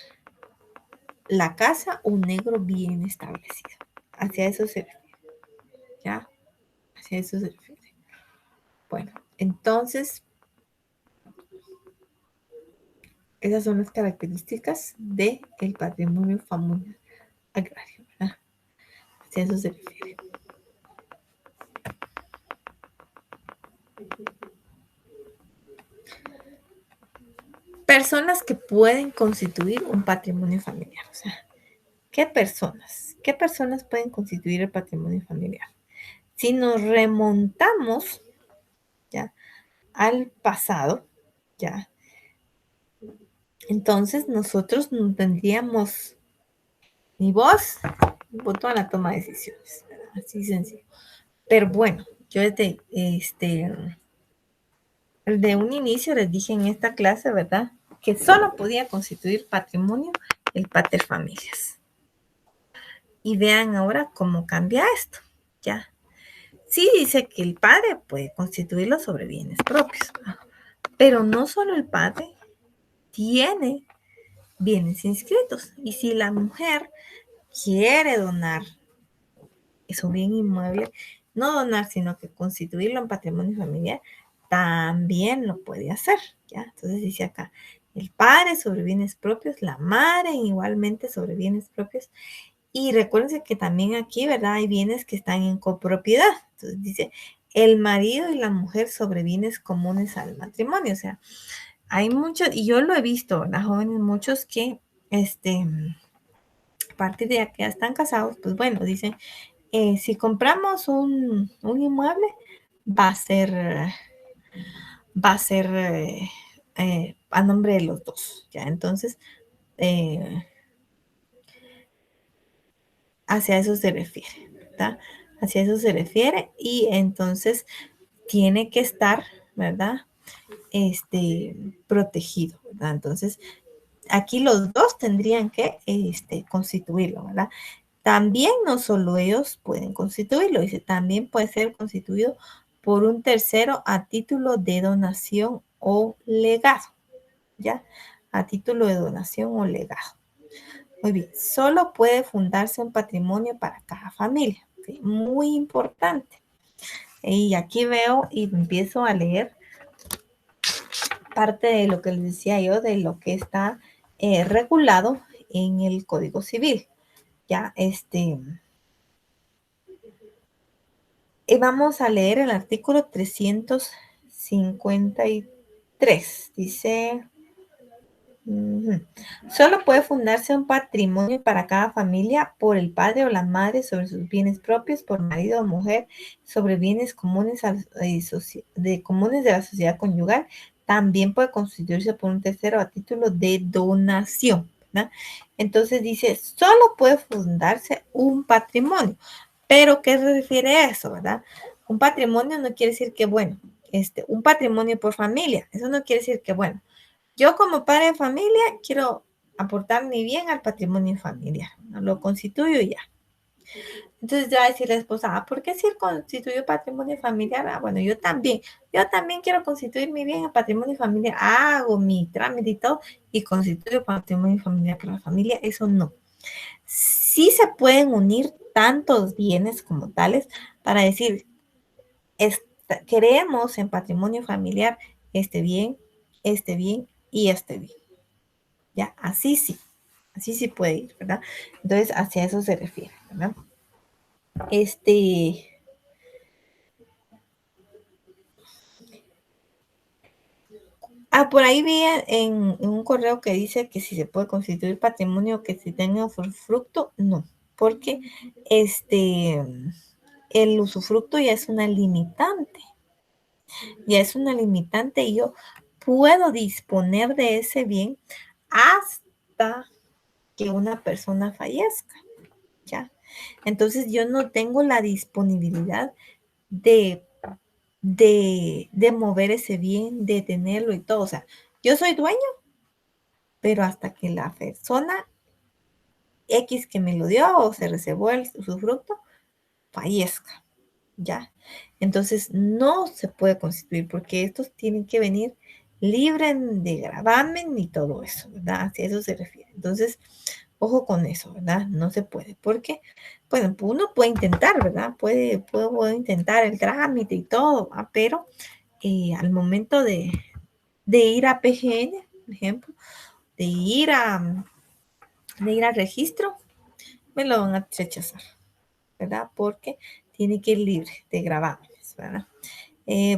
la casa un negro bien establecido. Hacia eso se refiere, ¿ya? Hacia eso se refiere. Bueno, entonces, esas son las características del patrimonio familiar agrario, ¿verdad? Hacia eso se refiere. Personas que pueden constituir un patrimonio familiar. O sea, ¿qué personas? ¿Qué personas pueden constituir el patrimonio familiar? Si nos remontamos ya al pasado, ya, entonces nosotros no tendríamos ni voz ni voto a la toma de decisiones, ¿verdad? Así sencillo. Pero bueno, yo desde un inicio les dije en esta clase, ¿verdad? Que solo podía constituir patrimonio el paterfamilias. Y vean ahora cómo cambia esto, ¿ya? Sí dice que el padre puede constituirlo sobre bienes propios, ¿no? Pero no solo el padre tiene bienes inscritos. Y si la mujer quiere donar su bien inmueble, no donar, sino que constituirlo en patrimonio familiar, también lo puede hacer, ¿ya? Entonces dice acá, el padre sobre bienes propios, la madre igualmente sobre bienes propios. Y recuérdense que también aquí, ¿verdad? Hay bienes que están en copropiedad. Entonces dice, el marido y la mujer sobre bienes comunes al matrimonio. O sea, hay muchos, y yo lo he visto, ¿verdad? Jóvenes, muchos que, a partir de que ya están casados, pues bueno, dicen, si compramos un inmueble, va a ser, va a ser a nombre de los dos, ¿ya? Entonces, eh, hacia eso se refiere, ¿verdad? Hacia eso se refiere y entonces tiene que estar, ¿verdad? Protegido, ¿verdad? Entonces, aquí los dos tendrían que constituirlo, ¿verdad? También no solo ellos pueden constituirlo, dice, también puede ser constituido por un tercero a título de donación o legado, ¿ya? A título de donación o legado. Muy bien, solo puede fundarse un patrimonio para cada familia, ¿sí? Muy importante. Y aquí veo y empiezo a leer parte de lo que les decía yo, de lo que está regulado en el Código Civil. Ya, vamos a leer el artículo 353. Dice, solo puede fundarse un patrimonio para cada familia por el padre o la madre sobre sus bienes propios, por marido o mujer, sobre bienes comunes, comunes de la sociedad conyugal. También puede constituirse por un tercero a título de donación, ¿verdad? Entonces dice, solo puede fundarse un patrimonio. Pero, ¿qué se refiere a eso, verdad? Un patrimonio no quiere decir que, bueno, un patrimonio por familia. Eso no quiere decir que, bueno, yo como padre de familia quiero aportar mi bien al patrimonio familiar. ¿No? Lo constituyo y ya. Entonces ya va a decir la esposa, ¿por qué si él constituyó patrimonio familiar? Bueno, yo también quiero constituir mi bien al patrimonio familiar. Hago mi trámite y todo y constituyo patrimonio familiar para la familia. Eso no. Sí se pueden unir tantos bienes como tales para decir, queremos en patrimonio familiar este bien y este bien. Ya, así sí puede ir, ¿verdad? Entonces, hacia eso se refiere, ¿verdad? Por ahí vi en un correo que dice que si se puede constituir patrimonio que si tenga usufructo, no, porque el usufructo ya es una limitante, y yo puedo disponer de ese bien hasta que una persona fallezca, ¿ya? Entonces yo no tengo la disponibilidad de mover ese bien, de tenerlo y todo. O sea, yo soy dueño, pero hasta que la persona X que me lo dio o se reservó el usufructo fallezca, ¿ya? Entonces no se puede constituir porque estos tienen que venir libres de gravamen y todo eso, ¿verdad? Hacia eso se refiere. Entonces, ojo con eso, ¿verdad? No se puede, porque, bueno, uno puede intentar, ¿verdad? Puedo intentar el trámite y todo, ¿verdad? Pero al momento de ir a PGN, por ejemplo, de ir al registro, me lo van a rechazar, ¿verdad? Porque tiene que ir libre de gravámenes, ¿verdad?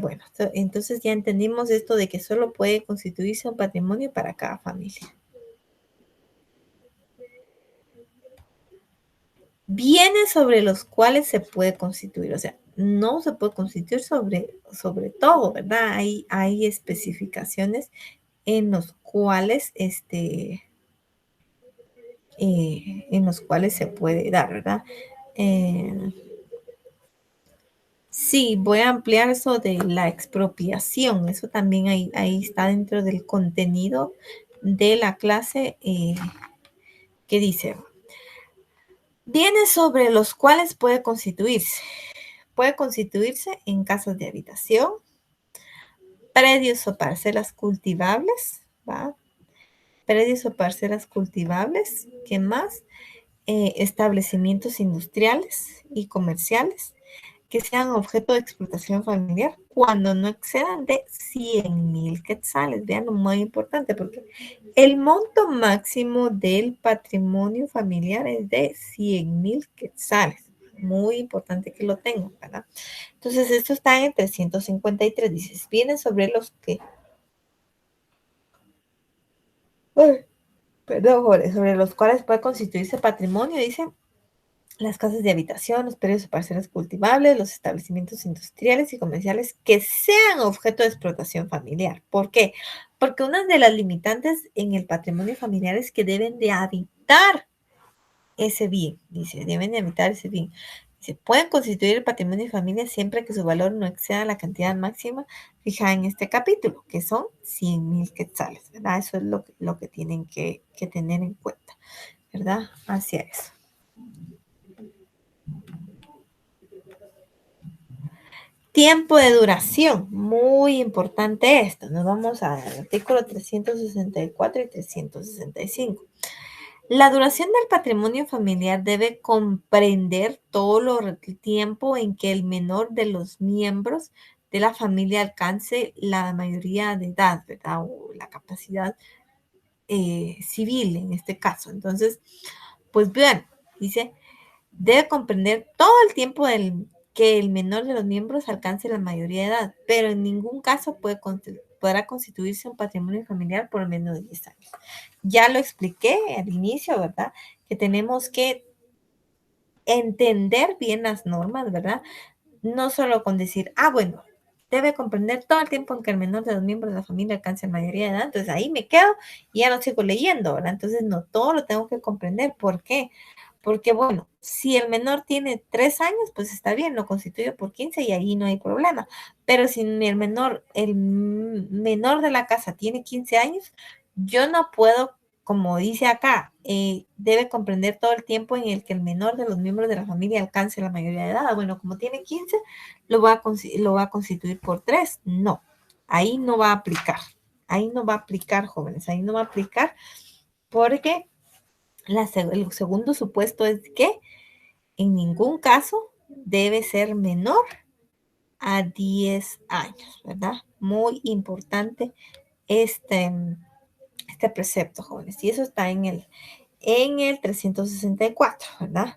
Bueno, entonces ya entendimos esto de que solo puede constituirse un patrimonio para cada familia. Bienes sobre los cuales se puede constituir, o sea, no se puede constituir sobre todo, ¿verdad? Hay especificaciones en los cuales se puede dar, ¿verdad? Sí, voy a ampliar eso de la expropiación. Eso también ahí está dentro del contenido de la clase que dice, bienes sobre los cuales puede constituirse. Puede constituirse en casas de habitación, predios o parcelas cultivables, ¿va? Predios o parcelas cultivables, ¿qué más? Establecimientos industriales y comerciales que sean objeto de explotación familiar cuando no excedan de 100,000 quetzales. Vean lo muy importante, porque el monto máximo del patrimonio familiar es de 100,000 quetzales. Muy importante que lo tengan, ¿verdad? Entonces, esto está en 353. Dices, viene sobre los que... Perdón, Jorge, sobre los cuales puede constituirse patrimonio, dice las casas de habitación, los predios o parcelas cultivables, los establecimientos industriales y comerciales que sean objeto de explotación familiar. ¿Por qué? Porque una de las limitantes en el patrimonio familiar es que deben de habitar ese bien, dice, deben de habitar ese bien. Se pueden constituir el patrimonio de familia siempre que su valor no exceda la cantidad máxima fijada en este capítulo, que son 100,000 quetzales, ¿verdad? Eso es lo que tienen que tener en cuenta, ¿verdad? Hacia eso. Tiempo de duración, muy importante esto. Nos vamos al artículo 364 y 365. La duración del patrimonio familiar debe comprender todo el tiempo en que el menor de los miembros de la familia alcance la mayoría de edad, ¿verdad? O la capacidad civil en este caso. Entonces, pues bien, dice, debe comprender todo el tiempo que el menor de los miembros alcance la mayoría de edad, pero en ningún caso podrá constituirse un patrimonio familiar por menos de 10 años. Ya lo expliqué al inicio, ¿verdad? Que tenemos que entender bien las normas, ¿verdad? No solo con decir, bueno, debe comprender todo el tiempo en que el menor de los miembros de la familia alcance la mayoría de edad, entonces ahí me quedo y ya no sigo leyendo, ¿verdad? Entonces no, todo lo tengo que comprender. ¿Por qué? Porque, bueno, si el menor tiene 3 años, pues está bien, lo constituyo por 15 y ahí no hay problema. Pero si el menor de la casa tiene 15 años, yo no puedo, como dice acá, debe comprender todo el tiempo en el que el menor de los miembros de la familia alcance la mayoría de edad. Bueno, como tiene 15, lo va a constituir por 3. No, ahí no va a aplicar. Ahí no va a aplicar, jóvenes, ahí no va a aplicar porque el segundo supuesto es que en ningún caso debe ser menor a 10 años, ¿verdad? Muy importante este, este precepto, jóvenes. Y eso está en el 364, ¿verdad?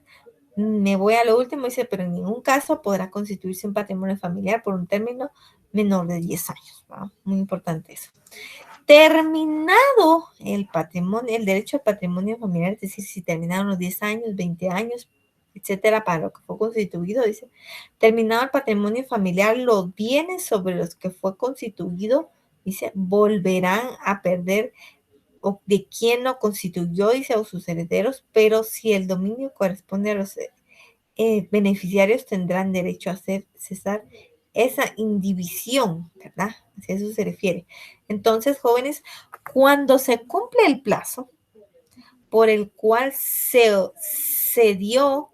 Me voy a lo último, dice, pero en ningún caso podrá constituirse un patrimonio familiar por un término menor de 10 años, ¿verdad? Muy importante eso. Terminado el patrimonio, el derecho al patrimonio familiar, es decir, si terminaron los 10 años, 20 años, etcétera, para lo que fue constituido, dice, terminado el patrimonio familiar, los bienes sobre los que fue constituido, dice, volverán a perder o de quien lo constituyó, dice, o sus herederos, pero si el dominio corresponde a los beneficiarios tendrán derecho a hacer cesar esa indivisión, ¿verdad? Así a eso se refiere. Entonces, jóvenes, cuando se cumple el plazo por el cual se dio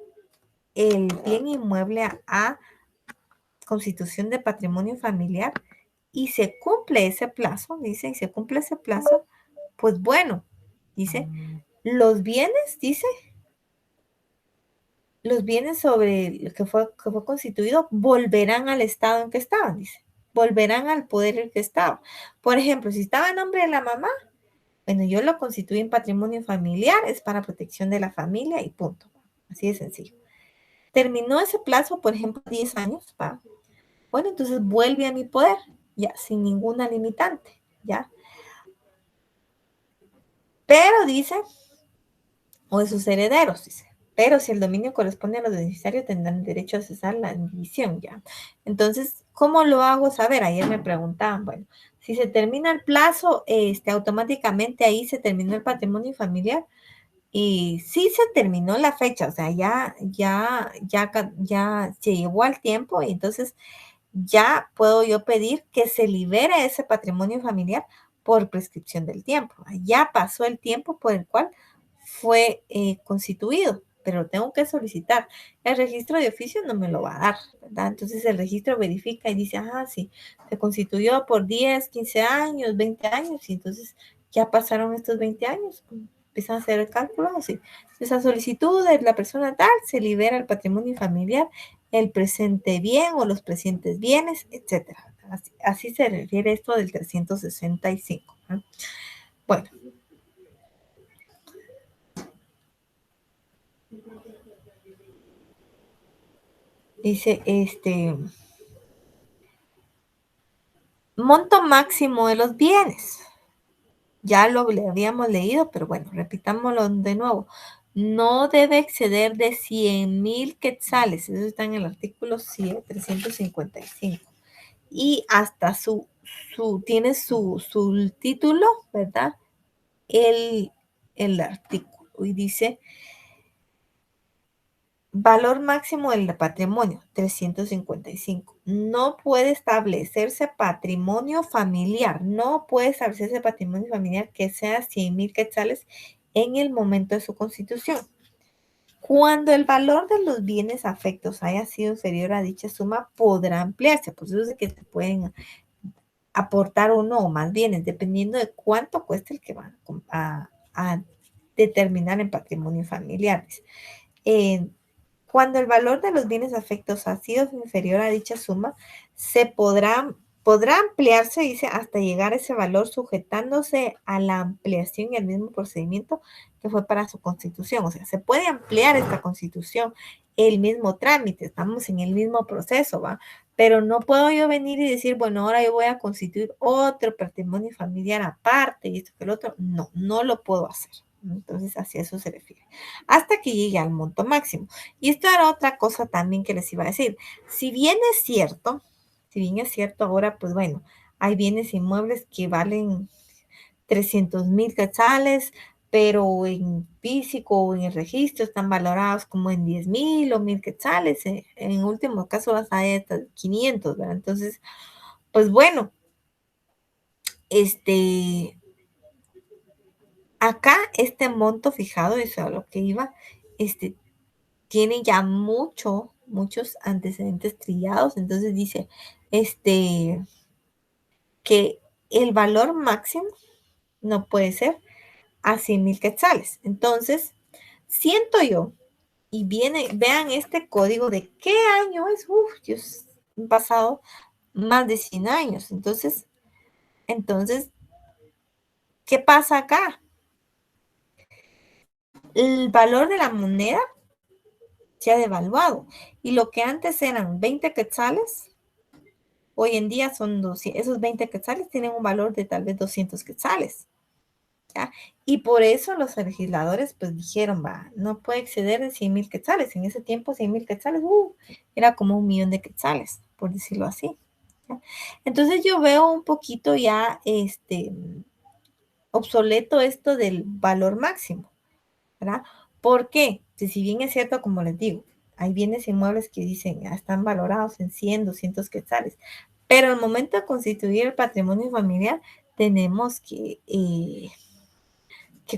el bien inmueble a constitución de patrimonio familiar y se cumple ese plazo, dice, y se cumple ese plazo, pues bueno, dice, los bienes, dice, los bienes sobre lo que fue constituido volverán al estado en que estaban, dice. Volverán al poder en que estaba. Por ejemplo, si estaba en nombre de la mamá, bueno, yo lo constituí en patrimonio familiar, es para protección de la familia y punto. Así de sencillo. Terminó ese plazo, por ejemplo, 10 años, ¿va? Bueno, entonces vuelve a mi poder, ya, sin ninguna limitante, ¿ya? Pero dice, o de sus herederos, dice. Pero si el dominio corresponde a los beneficiarios, tendrán derecho a cesar la división ya. Entonces, ¿cómo lo hago saber? Ayer me preguntaban, bueno, si se termina el plazo, automáticamente ahí se terminó el patrimonio familiar. Y sí se terminó la fecha, o sea, ya se llevó al tiempo y entonces ya puedo yo pedir que se libere ese patrimonio familiar por prescripción del tiempo. Ya pasó el tiempo por el cual fue constituido, pero lo tengo que solicitar. El registro de oficio no me lo va a dar, ¿verdad? Entonces el registro verifica y dice, sí, se constituyó por 10, 15 años, 20 años, y entonces ya pasaron estos 20 años, empiezan a hacer el cálculo, así. Esa solicitud de la persona tal se libera el patrimonio familiar, el presente bien o los presentes bienes, etcétera. Así se refiere esto del 365. ¿No? Bueno, dice monto máximo de los bienes. Ya lo habíamos leído, pero bueno, repitámoslo de nuevo. No debe exceder de 100,000 quetzales. Eso está en el artículo 355. Y hasta tiene su título, ¿verdad? El artículo. Y dice, Valor máximo del patrimonio, 355. No puede establecerse patrimonio familiar. No puede establecerse patrimonio familiar que sea 100,000 quetzales en el momento de su constitución. Cuando el valor de los bienes afectos haya sido inferior a dicha suma, podrá ampliarse. Pues eso es que te pueden aportar o no más bienes, dependiendo de cuánto cueste el que van a determinar en patrimonio familiares. Eh, Cuando el valor de los bienes afectos ha sido inferior a dicha suma, podrá ampliarse, dice, hasta llegar a ese valor sujetándose a la ampliación y al mismo procedimiento que fue para su constitución. O sea, se puede ampliar esta constitución, el mismo trámite, estamos en el mismo proceso, ¿va? Pero no puedo yo venir y decir, bueno, ahora yo voy a constituir otro patrimonio familiar aparte y esto que el otro. No, no lo puedo hacer. Entonces, hacia eso se refiere. Hasta que llegue al monto máximo. Y esto era otra cosa también que les iba a decir. Si bien es cierto ahora, pues bueno, hay bienes inmuebles que valen 300,000 quetzales, pero en físico o en el registro están valorados como en 10,000 o 1,000 quetzales. En último caso, hasta 500, ¿verdad? Entonces, pues bueno, este, acá este monto fijado, eso es a lo que iba, tiene ya muchos antecedentes trillados. Entonces dice, que el valor máximo no puede ser a 100,000 quetzales. Entonces, siento yo, y vean este código de qué año es. Dios, han pasado más de 100 años. Entonces, ¿qué pasa acá? El valor de la moneda se ha devaluado. Y lo que antes eran 20 quetzales, hoy en día son 200. Esos 20 quetzales tienen un valor de tal vez 200 quetzales. ¿Ya? Y por eso los legisladores pues dijeron, va, no puede exceder de 100,000 quetzales. En ese tiempo 100,000 quetzales, era como 1,000,000 de quetzales, por decirlo así. ¿Ya? Entonces yo veo un poquito ya obsoleto esto del valor máximo, ¿verdad? ¿Por qué? Si bien es cierto, como les digo, hay bienes inmuebles que dicen, están valorados en 100, 200 quetzales, pero al momento de constituir el patrimonio familiar, tenemos que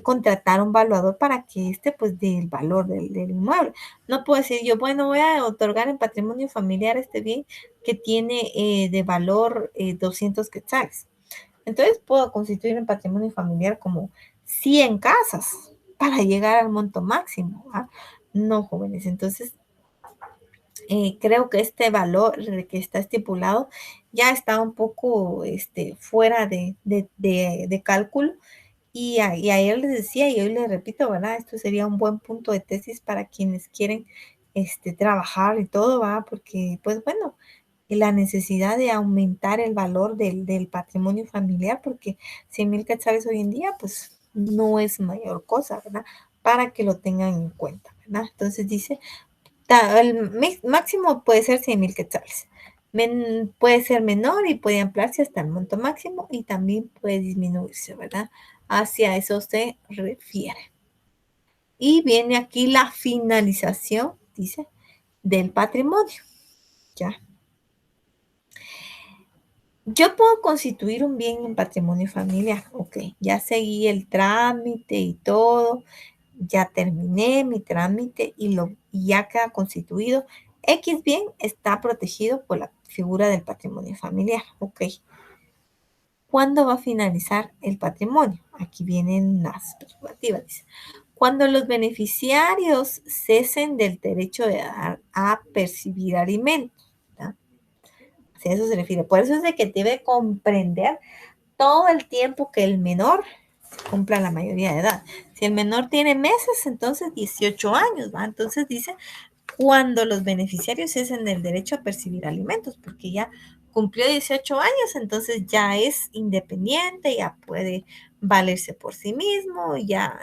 contratar un valuador para que pues dé el valor del inmueble. No puedo decir yo, bueno, voy a otorgar en patrimonio familiar este bien que tiene de valor 200 quetzales. Entonces puedo constituir en patrimonio familiar como 100 casas para llegar al monto máximo. ¿Ah? No, jóvenes. Entonces, creo que este valor que está estipulado ya está un poco fuera de cálculo. Y ayer les decía y hoy les repito, ¿verdad? Esto sería un buen punto de tesis para quienes quieren trabajar y todo, ¿va? Porque, pues bueno, la necesidad de aumentar el valor del patrimonio familiar, porque 100,000 quetzales hoy en día, pues no es mayor cosa, ¿verdad? Para que lo tengan en cuenta, ¿verdad? Entonces dice, el máximo puede ser 100,000 quetzales. Puede ser menor y puede ampliarse hasta el monto máximo y también puede disminuirse, ¿verdad? Hacia eso se refiere. Y viene aquí la finalización, dice, del patrimonio. ¿Ya? Yo puedo constituir un bien en patrimonio familiar. Ok, ya seguí el trámite y todo, ya terminé mi trámite y ya queda constituido. X bien está protegido por la figura del patrimonio familiar. Ok. ¿Cuándo va a finalizar el patrimonio? Aquí vienen las prerrogativas. Dice, cuando los beneficiarios cesen del derecho de dar a percibir alimentos. ¿Ya? A eso se refiere. Por eso es de que debe comprender todo el tiempo que el menor cumpla la mayoría de edad. Si el menor tiene meses, entonces 18 años, ¿va? Entonces dice, cuando los beneficiarios cesen del derecho a percibir alimentos, porque ya cumplió 18 años, entonces ya es independiente, ya puede valerse por sí mismo, ya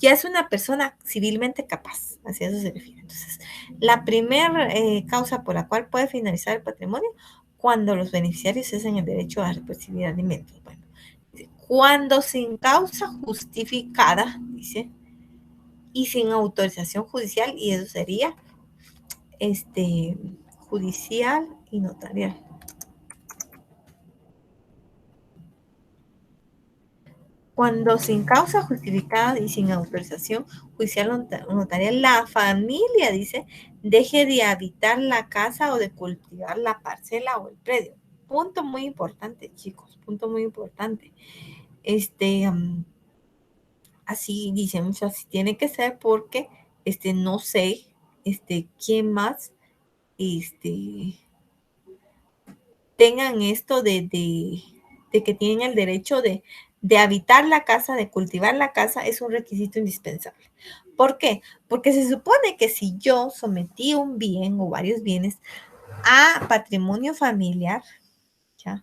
es una persona civilmente capaz, así a eso se refiere. Entonces, la primera causa por la cual puede finalizar el patrimonio, cuando los beneficiarios cesen el derecho a percibir alimentos. Bueno, cuando sin causa justificada, dice, y sin autorización judicial, y eso sería judicial y notarial. Cuando sin causa justificada y sin autorización judicial o notarial, la familia, dice, deje de habitar la casa o de cultivar la parcela o el predio. Punto muy importante, chicos, punto muy importante. Así dicen, o sea, así tiene que ser porque, no sé, quién más, tengan esto de que tienen el derecho de habitar la casa, de cultivar la casa, es un requisito indispensable. ¿Por qué? Porque se supone que si yo sometí un bien o varios bienes a patrimonio familiar, ¿ya?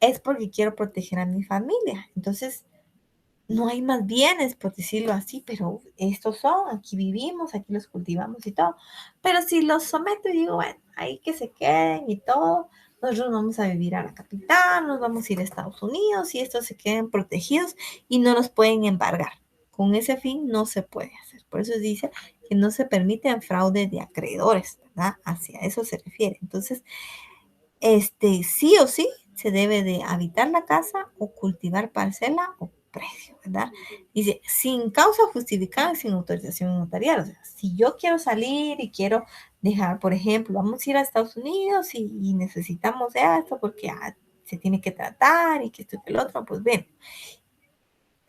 Es porque quiero proteger a mi familia. Entonces, no hay más bienes, por decirlo así, pero estos son, aquí vivimos, aquí los cultivamos y todo. Pero si los someto y digo, bueno, ahí que se queden y todo, nosotros vamos a vivir a la capital, nos vamos a ir a Estados Unidos y estos se queden protegidos y no los pueden embargar. Con ese fin no se puede hacer. Por eso dice que no se permiten fraude de acreedores, ¿verdad? Hacia eso se refiere. Entonces, sí o sí se debe de habitar la casa o cultivar parcela o predio, ¿verdad? Dice, sin causa justificada y sin autorización notarial. O sea, si yo quiero salir y quiero dejar, por ejemplo, vamos a ir a Estados Unidos y necesitamos esto porque se tiene que tratar y que esto y que el otro, pues bien,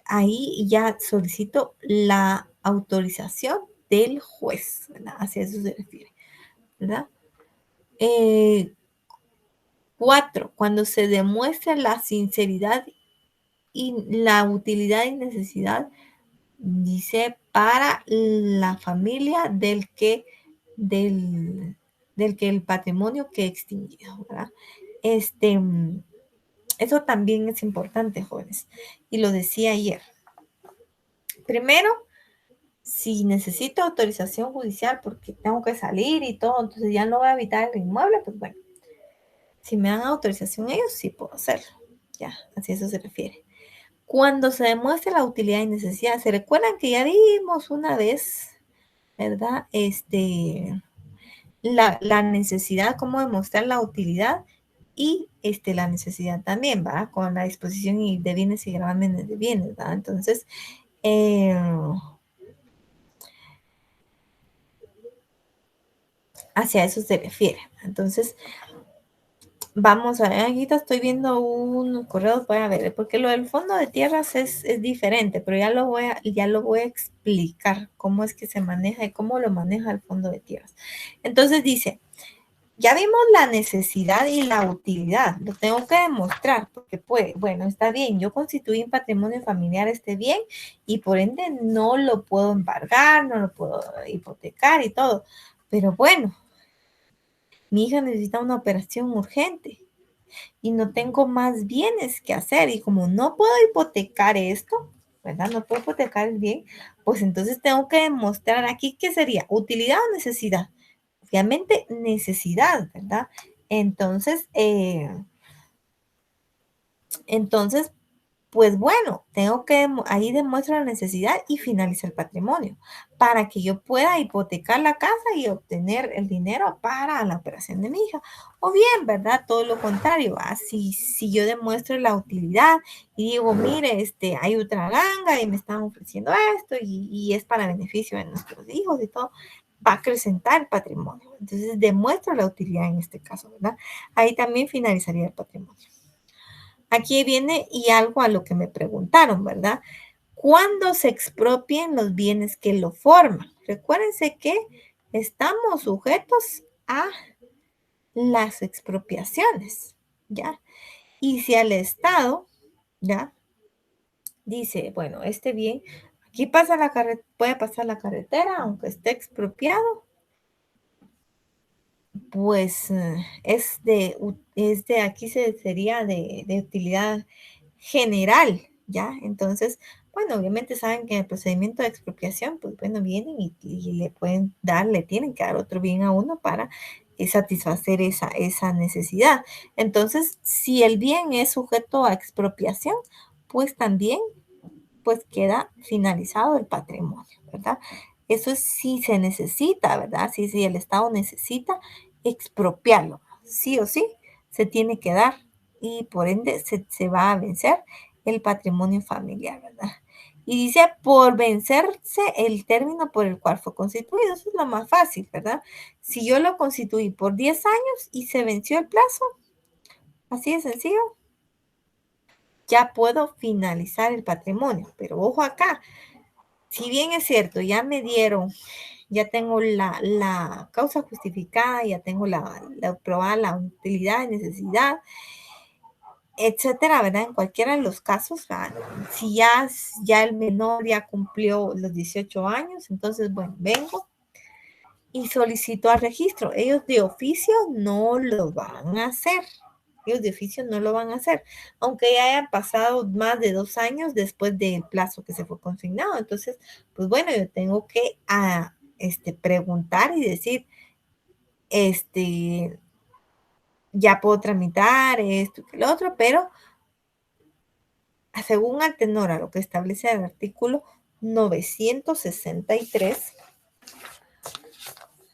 ahí ya solicito la autorización del juez, ¿verdad? Hacia eso se refiere, ¿verdad? 4. Cuando se demuestra la sinceridad y la utilidad y necesidad, dice, para la familia del, del que el patrimonio que extinguido, ¿verdad? Este, eso también es importante, jóvenes. Y lo decía ayer. Primero, si necesito autorización judicial porque tengo que salir y todo, entonces ya no voy a habitar el inmueble, pues bueno, si me dan autorización ellos, sí puedo hacerlo. Ya, así eso se refiere. Cuando se demuestre la utilidad y necesidad, ¿se recuerdan que ya vimos una vez, verdad? La necesidad, cómo demostrar la utilidad y la necesidad también, ¿va? Con la disposición de bienes y gravámenes de bienes, ¿va? Entonces, hacia eso se refiere. Entonces, vamos a ver, aquí estoy viendo un correo para ver, porque lo del fondo de tierras es diferente, pero ya lo voy a explicar cómo es que se maneja y cómo lo maneja el fondo de tierras. Entonces dice, ya vimos la necesidad y la utilidad, lo tengo que demostrar, porque pues, bueno, está bien, yo constituí en patrimonio familiar este bien y por ende no lo puedo embargar, no lo puedo hipotecar y todo, pero bueno, mi hija necesita una operación urgente y no tengo más bienes que hacer. Y como no puedo hipotecar esto, ¿verdad? No puedo hipotecar el bien, pues entonces tengo que demostrar aquí qué sería, utilidad o necesidad. Obviamente necesidad, ¿verdad? Entonces, entonces pues bueno, tengo que, ahí demuestro la necesidad y finaliza el patrimonio para que yo pueda hipotecar la casa y obtener el dinero para la operación de mi hija. O bien, ¿verdad? Todo lo contrario, así si yo demuestro la utilidad y digo, mire, hay otra ganga y me están ofreciendo esto y es para beneficio de nuestros hijos y todo, va a acrecentar el patrimonio. Entonces demuestro la utilidad en este caso, ¿verdad? Ahí también finalizaría el patrimonio. Aquí viene y algo a lo que me preguntaron, ¿verdad? ¿Cuándo se expropien los bienes que lo forman? Recuérdense que estamos sujetos a las expropiaciones, ¿ya? Y si al Estado, ¿ya? Dice, bueno, este bien, aquí pasa puede pasar la carretera, aunque esté expropiado, pues aquí sería de utilidad general, ¿ya? Entonces, bueno, obviamente saben que en el procedimiento de expropiación, pues bueno, vienen y le tienen que dar otro bien a uno para satisfacer esa necesidad. Entonces, si el bien es sujeto a expropiación, pues también, pues queda finalizado el patrimonio. ¿verdad? Eso sí se necesita, ¿verdad? Si el Estado necesita expropiarlo, sí o sí, se tiene que dar y por ende se va a vencer el patrimonio familiar, ¿verdad? Y dice, por vencerse el término por el cual fue constituido, eso es lo más fácil, ¿verdad? Si yo lo constituí por 10 años y se venció el plazo, así de sencillo, ya puedo finalizar el patrimonio. Pero ojo acá, si bien es cierto, ya me dieron, ya tengo la causa justificada, ya tengo la probada la utilidad, necesidad, etcétera, ¿verdad? En cualquiera de los casos, ¿verdad? Si ya el menor ya cumplió los 18 años, entonces, bueno, vengo y solicito al registro. Ellos de oficio no lo van a hacer. Ellos de oficio no lo van a hacer, aunque ya hayan pasado más de 2 años después del plazo que se fue consignado. Entonces, pues bueno, yo tengo que preguntar y decir, ya puedo tramitar esto y lo otro, pero según al tenor a lo que establece el artículo 963,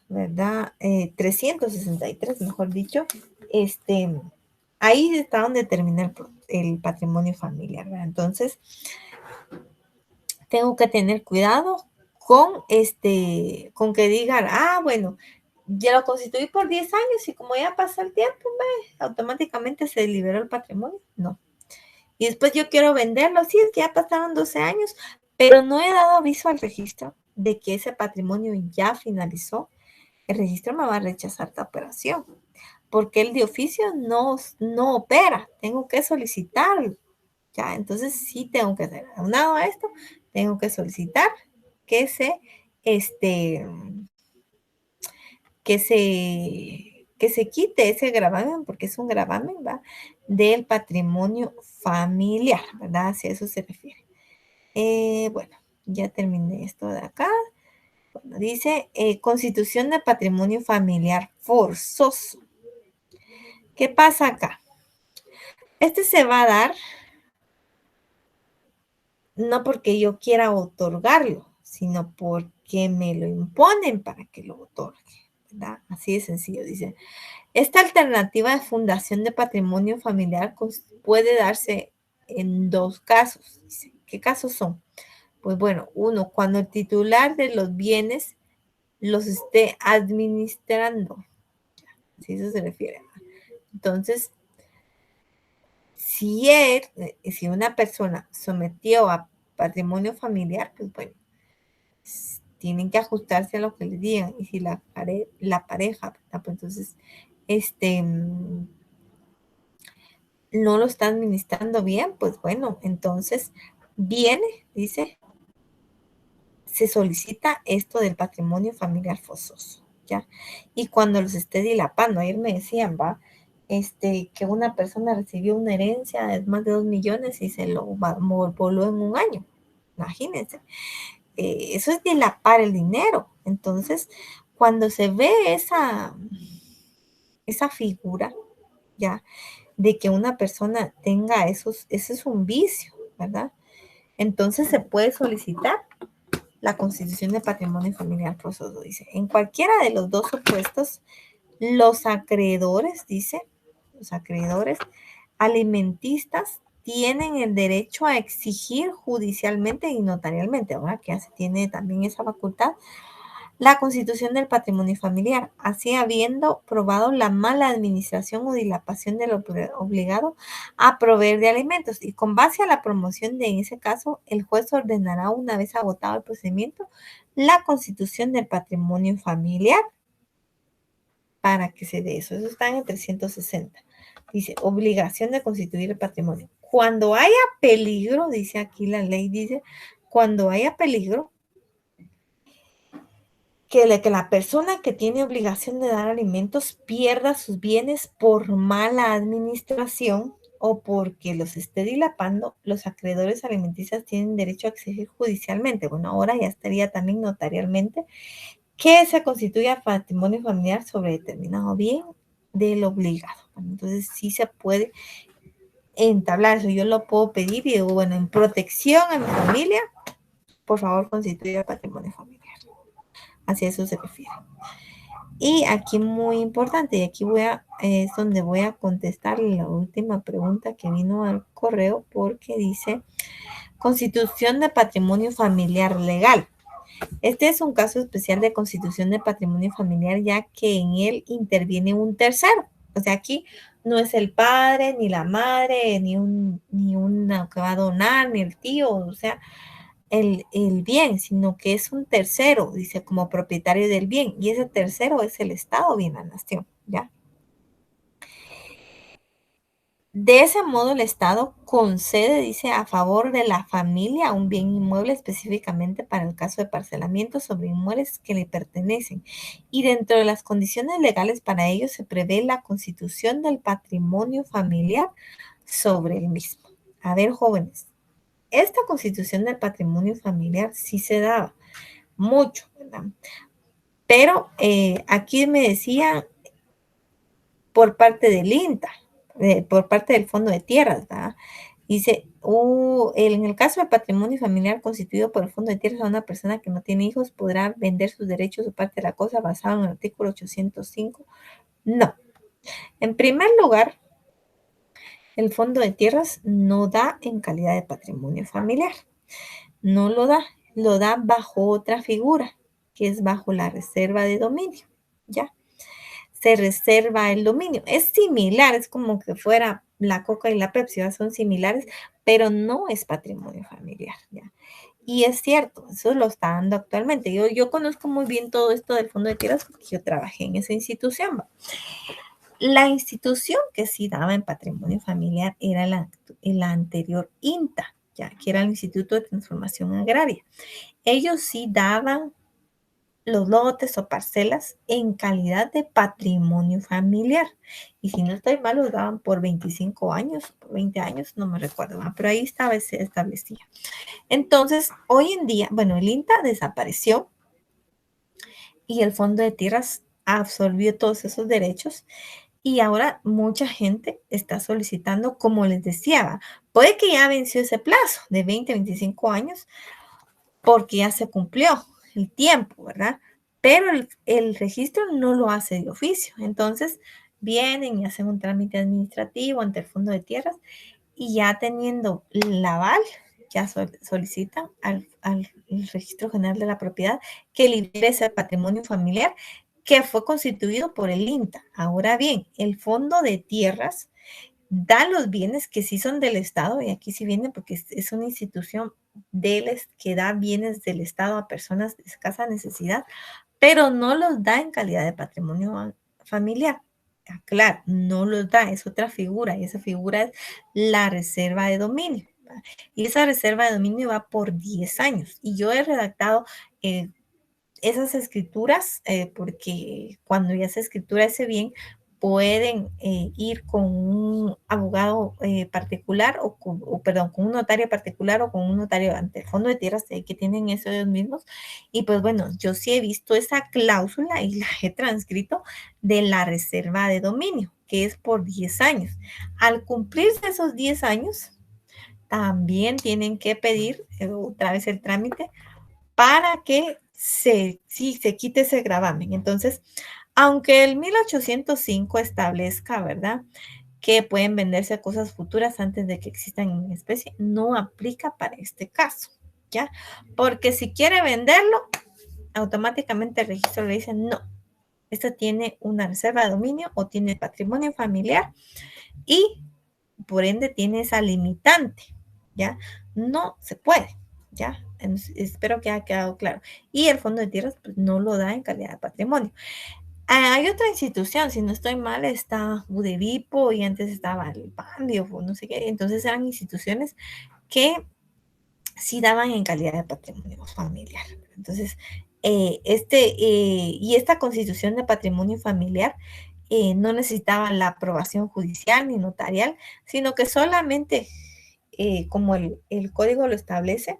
¿verdad? 363, mejor dicho, ahí está donde termina el patrimonio familiar, ¿verdad? Entonces, tengo que tener cuidado con que digan, bueno, ya lo constituí por 10 años y como ya pasa el tiempo, automáticamente se liberó el patrimonio. No. Y después yo quiero venderlo, sí, es que ya pasaron 12 años, pero no he dado aviso al registro de que ese patrimonio ya finalizó. El registro me va a rechazar esta operación, porque el de oficio no opera, tengo que solicitarlo. Ya, entonces sí tengo que hacer, aunado a esto, tengo que solicitar que este, que se quite ese gravamen, porque es un gravamen, ¿va? Del patrimonio familiar, ¿verdad? Si a eso se refiere. Bueno, ya terminé esto de acá. Bueno, dice constitución de patrimonio familiar forzoso. ¿Qué pasa acá? Este se va a dar no porque yo quiera otorgarlo, sino porque me lo imponen para que lo otorgue, ¿verdad? Así de sencillo, dice. Esta alternativa de fundación de patrimonio familiar puede darse en 2 casos. Dice, ¿qué casos son? Pues bueno, uno, cuando el titular de los bienes los esté administrando. Si eso se refiere. Entonces, si una persona sometió a patrimonio familiar, pues bueno, tienen que ajustarse a lo que les digan. Y si la pareja, pues entonces, no lo está administrando bien, pues bueno, entonces viene, dice, se solicita esto del patrimonio familiar forzoso, ¿ya? Y cuando los esté dilapando, ayer me decían, que una persona recibió una herencia de más de 2 millones y se lo voló en un año. Imagínense. Eso es dilapar el dinero. Entonces, cuando se ve esa figura, ¿ya? De que una persona tenga ese es un vicio, ¿verdad? Entonces se puede solicitar la constitución de patrimonio familiar forzoso, dice. En cualquiera de los dos supuestos, los acreedores, dice, los acreedores alimentistas tienen el derecho a exigir judicialmente y notarialmente, ahora que se tiene también esa facultad, la constitución del patrimonio familiar, así habiendo probado la mala administración o dilapación del obligado a proveer de alimentos. Y con base a la promoción de en ese caso, el juez ordenará, una vez agotado el procedimiento, la constitución del patrimonio familiar para que se dé eso. Eso está en el 360. Dice, obligación de constituir el patrimonio. Cuando haya peligro, dice aquí la ley, dice, cuando haya peligro, que la persona que tiene obligación de dar alimentos pierda sus bienes por mala administración o porque los esté dilapando, los acreedores alimenticios tienen derecho a exigir judicialmente. Bueno, ahora ya estaría también notarialmente que se constituya patrimonio familiar sobre determinado bien del obligado. Bueno, entonces sí se puede entablar eso. Yo lo puedo pedir y digo, bueno, en protección a mi familia, por favor constituya patrimonio familiar. Así eso se refiere. Y aquí muy importante, y aquí es donde voy a contestar la última pregunta que vino al correo, porque dice constitución de patrimonio familiar legal. Este es un caso especial de constitución de patrimonio familiar, ya que en él interviene un tercero. O sea, aquí no es el padre, ni la madre, ni una que va a donar, ni el tío, o sea, el bien, sino que es un tercero, dice, como propietario del bien. Y ese tercero es el Estado, bien la nación, ¿ya? De ese modo, el Estado concede, dice, a favor de la familia un bien inmueble específicamente para el caso de parcelamiento sobre inmuebles que le pertenecen. Y dentro de las condiciones legales para ello se prevé la constitución del patrimonio familiar sobre el mismo. A ver, jóvenes, esta constitución del patrimonio familiar sí se daba mucho, ¿verdad? Pero aquí me decía por parte del INTA, por parte del Fondo de Tierras, ¿verdad? Dice, en el caso del patrimonio familiar constituido por el Fondo de Tierras, a una persona que no tiene hijos podrá vender sus derechos o parte de la cosa basado en el artículo 805. No. En primer lugar, el Fondo de Tierras no da en calidad de patrimonio familiar. No lo da bajo otra figura, que es bajo la reserva de dominio, ¿ya? Se reserva el dominio. Es similar, es como que fuera la Coca y la Pepsi, ¿verdad? Son similares, pero no es patrimonio familiar, ¿ya? Y es cierto, eso lo está dando actualmente. Yo conozco muy bien todo esto del Fondo de Tierras porque yo trabajé en esa institución, ¿va? La institución que sí daba en patrimonio familiar era la anterior INTA, ya que era el Instituto de Transformación Agraria. Ellos sí daban los lotes o parcelas en calidad de patrimonio familiar. Y si no estoy mal, los daban por 25 años, por 20 años, no me recuerdo, pero ahí estaba, se establecía. Entonces, hoy en día, bueno, el INTA desapareció y el Fondo de Tierras absorbió todos esos derechos y ahora mucha gente está solicitando, como les decía, puede que ya venció ese plazo de 20, 25 años porque ya se cumplió el tiempo, ¿verdad? Pero el registro no lo hace de oficio. Entonces, vienen y hacen un trámite administrativo ante el Fondo de Tierras y ya teniendo el aval, ya solicitan al Registro General de la Propiedad que libere ese patrimonio familiar que fue constituido por el INTA. Ahora bien, el Fondo de Tierras da los bienes que sí son del Estado, y aquí sí viene porque es una institución que da bienes del Estado a personas de escasa necesidad, pero no los da en calidad de patrimonio familiar. Claro, no los da, es otra figura, y esa figura es la reserva de dominio. Y esa reserva de dominio va por 10 años. Y yo he redactado esas escrituras, porque cuando ya se escritura ese bien, pueden ir con un abogado particular perdón, con un notario particular o con un notario ante el Fondo de Tierras que tienen eso ellos mismos. Y pues bueno, yo sí he visto esa cláusula y la he transcrito de la reserva de dominio, que es por 10 años. Al cumplirse esos 10 años, también tienen que pedir otra vez el trámite para que se quite ese gravamen. Entonces, aunque el 1805 establezca, ¿verdad?, que pueden venderse cosas futuras antes de que existan en especie, no aplica para este caso, ¿ya? Porque si quiere venderlo, automáticamente el registro le dice, no, esto tiene una reserva de dominio o tiene patrimonio familiar y por ende tiene esa limitante, ¿ya? No se puede, ¿ya? Espero que haya quedado claro. Y el Fondo de Tierras pues, no lo da en calidad de patrimonio. Hay otra institución, si no estoy mal, está Udevipo y antes estaba el Pandio, o no sé qué. Entonces eran instituciones que sí daban en calidad de patrimonio familiar. Entonces, y esta constitución de patrimonio familiar no necesitaba la aprobación judicial ni notarial, sino que solamente, como el código lo establece,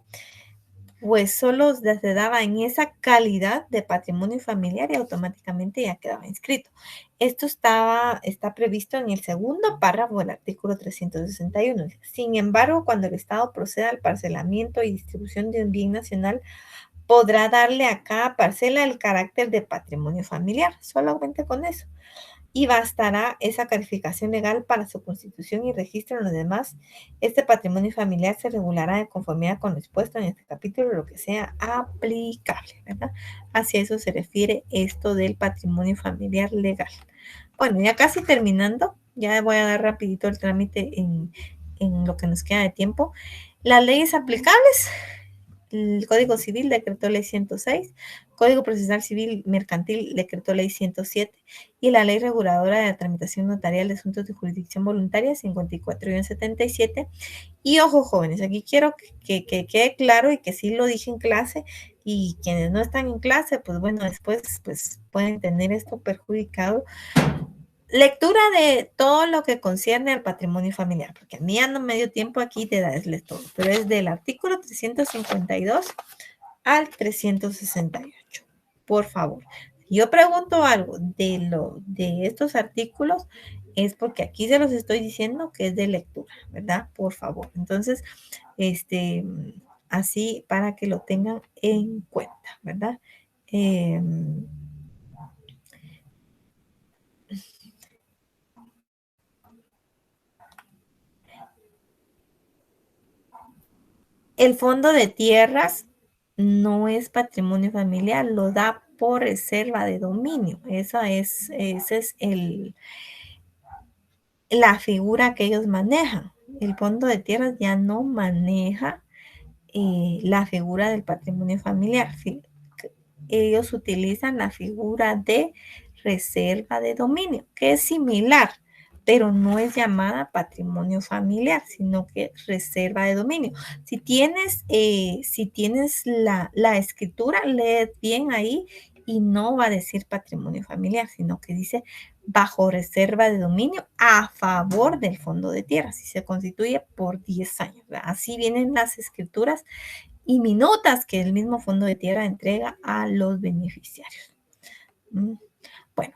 pues solo se daba en esa calidad de patrimonio familiar y automáticamente ya quedaba inscrito. Esto está previsto en el segundo párrafo del artículo 361. Sin embargo, cuando el Estado proceda al parcelamiento y distribución de un bien nacional, podrá darle a cada parcela el carácter de patrimonio familiar, solamente con eso. Y bastará esa calificación legal para su constitución y registro en los demás. Este patrimonio familiar se regulará de conformidad con lo expuesto en este capítulo, lo que sea aplicable, ¿verdad? Hacia eso se refiere esto del patrimonio familiar legal. Bueno, ya casi terminando, ya voy a dar rapidito el trámite en lo que nos queda de tiempo. Las leyes aplicables: el Código Civil decretó Ley 106, Código Procesal Civil Mercantil decretó Ley 107 y la Ley Reguladora de la Tramitación Notarial de Asuntos de Jurisdicción Voluntaria 54-77. Y ojo, jóvenes, aquí quiero que quede claro y que sí lo dije en clase, y quienes no están en clase, pues bueno, después pues pueden tener esto perjudicado. Lectura de todo lo que concierne al patrimonio familiar, porque a mí ando medio tiempo aquí de darles todo, pero es del artículo 352 al 368. Por favor, si yo pregunto algo de estos artículos, es porque aquí se los estoy diciendo que es de lectura, ¿verdad? Por favor. Entonces, así para que lo tengan en cuenta, ¿verdad? El fondo de tierras no es patrimonio familiar, lo da por reserva de dominio. Esa es la figura que ellos manejan. El fondo de tierras ya no maneja la figura del patrimonio familiar. Ellos utilizan la figura de reserva de dominio, que es similar, pero no es llamada patrimonio familiar, sino que reserva de dominio. Si tienes la escritura, lee bien ahí y no va a decir patrimonio familiar, sino que dice bajo reserva de dominio a favor del fondo de tierras y se constituye por 10 años. ¿Verdad? Así vienen las escrituras y minutas que el mismo fondo de tierra entrega a los beneficiarios. Bueno,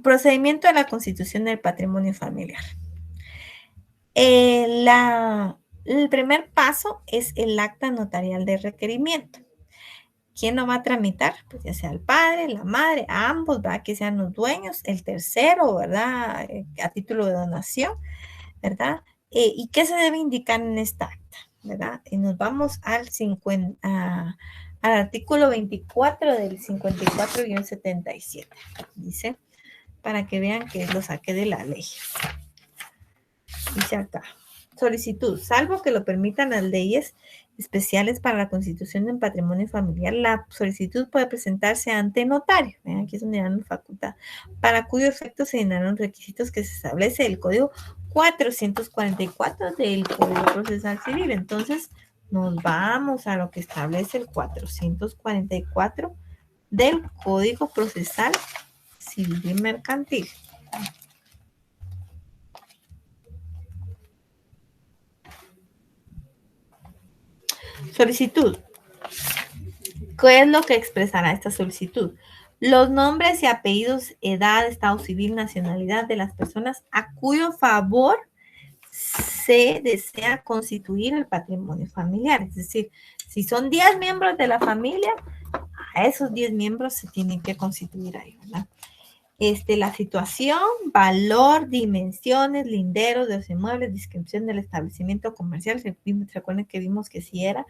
procedimiento de la constitución del patrimonio familiar. El primer paso es el acta notarial de requerimiento. ¿Quién lo va a tramitar? Pues ya sea el padre, la madre, ambos, ¿verdad? Que sean los dueños, el tercero, ¿verdad? A título de donación, ¿verdad? ¿Y qué se debe indicar en esta acta? ¿Verdad? Y nos vamos al artículo 24 del 54-77. Dice, para que vean que lo saqué de la ley. Dice acá, solicitud, salvo que lo permitan las leyes especiales para la constitución de un patrimonio familiar, la solicitud puede presentarse ante notario, ¿ven? Aquí es donde dan facultad, para cuyo efecto se llenarán requisitos que se establece el Código 444 del Código Procesal Civil. Entonces, nos vamos a lo que establece el 444 del Código Procesal Civil y Mercantil. Solicitud. ¿Qué es lo que expresará esta solicitud? Los nombres y apellidos, edad, estado civil, nacionalidad de las personas a cuyo favor se desea constituir el patrimonio familiar. Es decir, si son 10 miembros de la familia, a esos 10 miembros se tienen que constituir ahí, ¿verdad? La situación, valor, dimensiones, linderos de los inmuebles, descripción del establecimiento comercial, recuerden que vimos que sí era,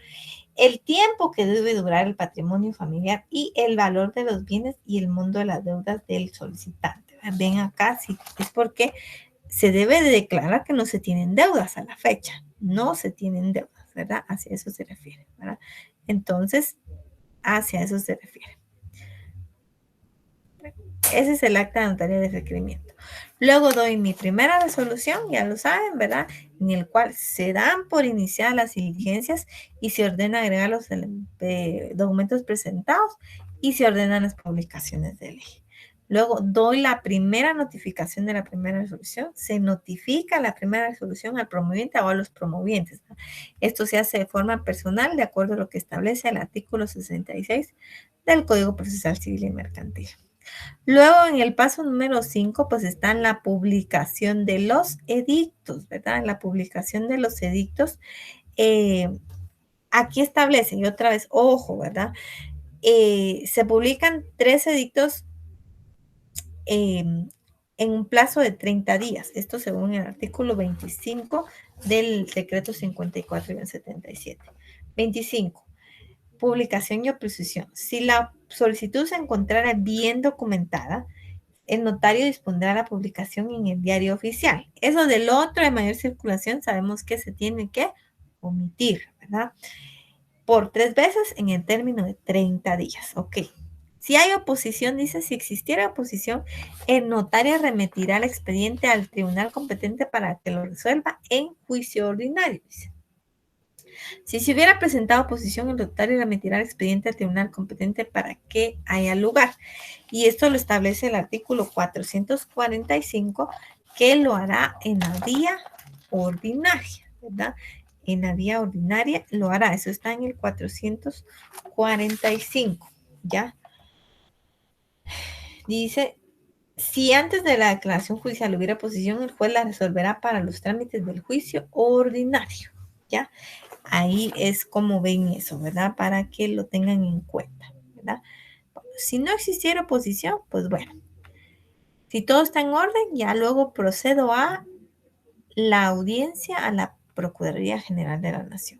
el tiempo que debe durar el patrimonio familiar y el valor de los bienes y el monto de las deudas del solicitante. Ven acá, sí, es porque se debe de declarar que no se tienen deudas a la fecha, no se tienen deudas, ¿verdad? Hacia eso se refiere, ¿verdad? Entonces, hacia eso se refiere. Ese es el acta notaria de requerimiento. Luego doy mi primera resolución, ya lo saben, ¿verdad? En el cual se dan por iniciadas las diligencias y se ordena agregar los documentos presentados y se ordenan las publicaciones de ley. Luego doy la primera notificación de la primera resolución. Se notifica la primera resolución al promoviente o a los promovientes, ¿no? Esto se hace de forma personal de acuerdo a lo que establece el artículo 66 del Código Procesal Civil y Mercantil. Luego, en el paso número 5, pues está en la publicación de los edictos, ¿verdad? En la publicación de los edictos, aquí establece, y otra vez, ojo, ¿verdad? Se publican 3 edictos en un plazo de 30 días. Esto según el artículo 25 del decreto 54-77. 25. Publicación y oposición. Si la solicitud se encontrara bien documentada, el notario dispondrá la publicación en el diario oficial. Eso del otro de mayor circulación sabemos que se tiene que omitir, ¿verdad? Por 3 veces en el término de 30 días. Ok. Si hay oposición, dice, si existiera oposición, el notario remitirá el expediente al tribunal competente para que lo resuelva en juicio ordinario, dice. Si se hubiera presentado oposición, el notario remitirá el expediente al tribunal competente para que haya lugar. Y esto lo establece el artículo 445, que lo hará en la vía ordinaria, ¿verdad? En la vía ordinaria lo hará. Eso está en el 445, ¿ya? Dice, si antes de la declaración judicial hubiera oposición, el juez la resolverá para los trámites del juicio ordinario, ¿ya? Ahí es como ven eso, ¿verdad? Para que lo tengan en cuenta, ¿verdad? Si no existiera oposición, pues bueno, si todo está en orden, ya luego procedo a la audiencia a la Procuraduría General de la Nación.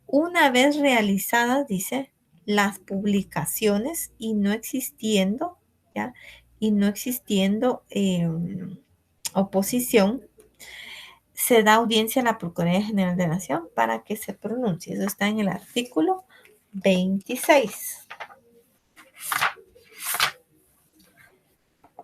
Una vez realizadas, dice, las publicaciones y no existiendo, ¿ya? Y no existiendo oposición, se da audiencia a la Procuraduría General de la Nación para que se pronuncie. Eso está en el artículo 26.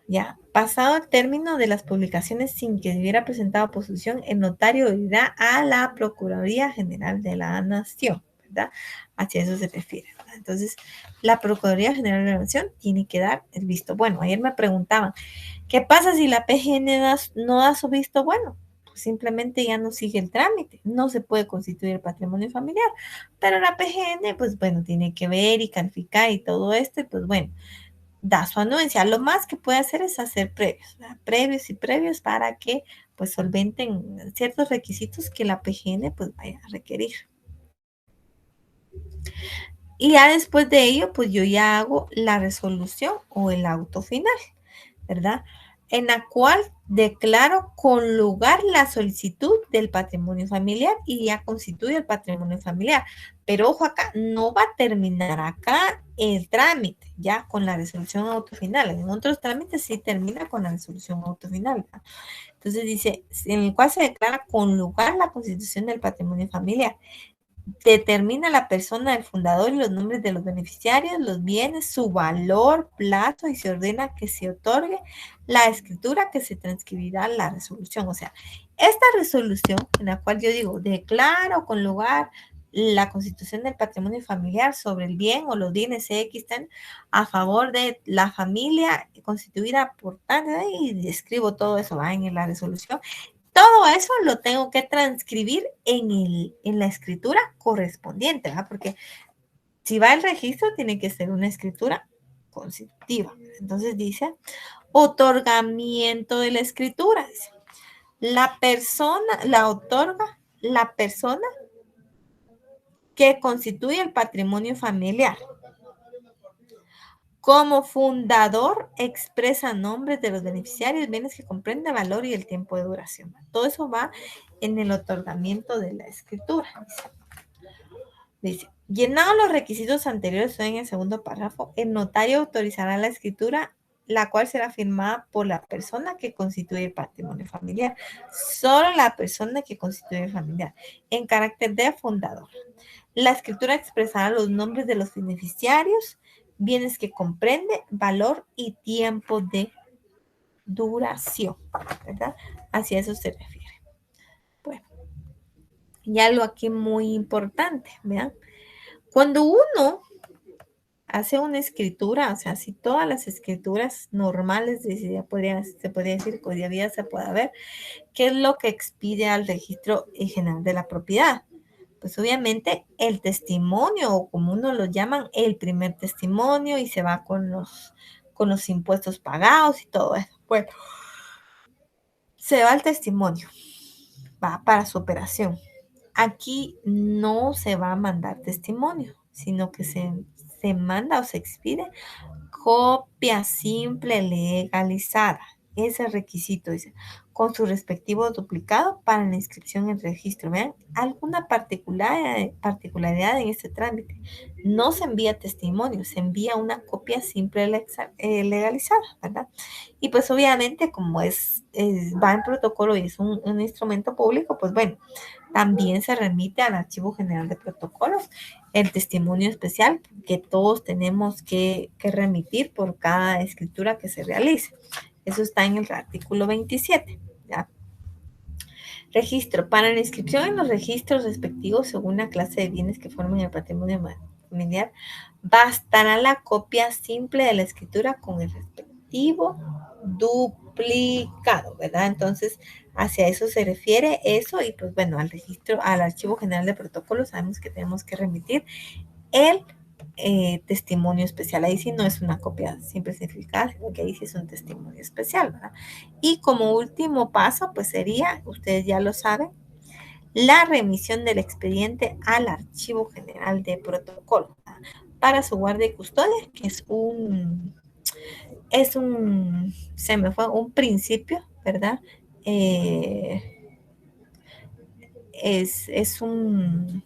Ya, pasado el término de las publicaciones sin que se hubiera presentado oposición, el notario irá a la Procuraduría General de la Nación, ¿verdad? Hacia eso se refiere, ¿verdad? Entonces, la Procuraduría General de la Nación tiene que dar el visto bueno. Ayer me preguntaban, ¿qué pasa si la PGN no da su visto bueno? Pues simplemente ya no sigue el trámite, no se puede constituir el patrimonio familiar, pero la PGN, pues bueno, tiene que ver y calificar y todo esto, y pues bueno, da su anuencia. Lo más que puede hacer es hacer previos, ¿verdad? Previos y previos para que pues solventen ciertos requisitos que la PGN pues vaya a requerir. Y ya después de ello, pues yo ya hago la resolución o el auto final, ¿verdad? En la cual declaro con lugar la solicitud del patrimonio familiar y ya constituye el patrimonio familiar. Pero ojo acá, no va a terminar acá el trámite ya con la resolución autofinal. En otros trámites sí termina con la resolución autofinal, ¿verdad? Entonces dice, en el cual se declara con lugar la constitución del patrimonio familiar. Determina la persona del fundador y los nombres de los beneficiarios, los bienes, su valor, plazo y se ordena que se otorgue la escritura que se transcribirá la resolución. O sea, esta resolución en la cual yo digo, declaro con lugar la constitución del patrimonio familiar sobre el bien o los bienes X a favor de la familia constituida por tal, y describo todo eso, ¿va? En la resolución. Todo eso lo tengo que transcribir en la escritura correspondiente, ¿verdad? Porque si va el registro, tiene que ser una escritura constitutiva. Entonces dice, otorgamiento de la escritura. Dice, la persona, la otorga la persona que constituye el patrimonio familiar. Como fundador, expresa nombres de los beneficiarios, bienes que comprende valor y el tiempo de duración. Todo eso va en el otorgamiento de la escritura. Dice, llenados los requisitos anteriores en el segundo párrafo, el notario autorizará la escritura, la cual será firmada por la persona que constituye el patrimonio familiar. Solo la persona que constituye el familiar, en carácter de fundador. La escritura expresará los nombres de los beneficiarios, bienes que comprende, valor y tiempo de duración, ¿verdad? Hacia eso se refiere. Bueno, ya lo aquí muy importante, ¿vean? Cuando uno hace una escritura, o sea, si todas las escrituras normales, se podría decir que hoy día se puede ver, ¿qué es lo que expide al registro general de la propiedad? Pues obviamente el testimonio, o como uno lo llaman, el primer testimonio, y se va con los impuestos pagados y todo eso. Bueno, se va al testimonio, va para su operación. Aquí no se va a mandar testimonio, sino que se manda o se expide copia simple legalizada. Ese requisito dice, con su respectivo duplicado para la inscripción en el registro. Vean, alguna particularidad en este trámite. No se envía testimonio, se envía una copia simple legalizada, ¿verdad? Y pues obviamente como va en protocolo y es un instrumento público, pues bueno, también se remite al Archivo General de Protocolos el testimonio especial que todos tenemos que remitir por cada escritura que se realice. Eso está en el artículo 27. ¿Ya? Registro. Para la inscripción en los registros respectivos según la clase de bienes que forman el patrimonio familiar, bastará la copia simple de la escritura con el respectivo duplicado, ¿verdad? Entonces, hacia eso se refiere eso y pues bueno, al registro, al Archivo General de Protocolos sabemos que tenemos que remitir el testimonio especial. Ahí sí no es una copia simple certificada, sino que ahí sí es un testimonio especial, ¿verdad? Y como último paso, pues sería, ustedes ya lo saben, la remisión del expediente al Archivo General de Protocolo, ¿verdad? Para su guardia y custodia, que se me fue un principio, ¿verdad? Eh, es un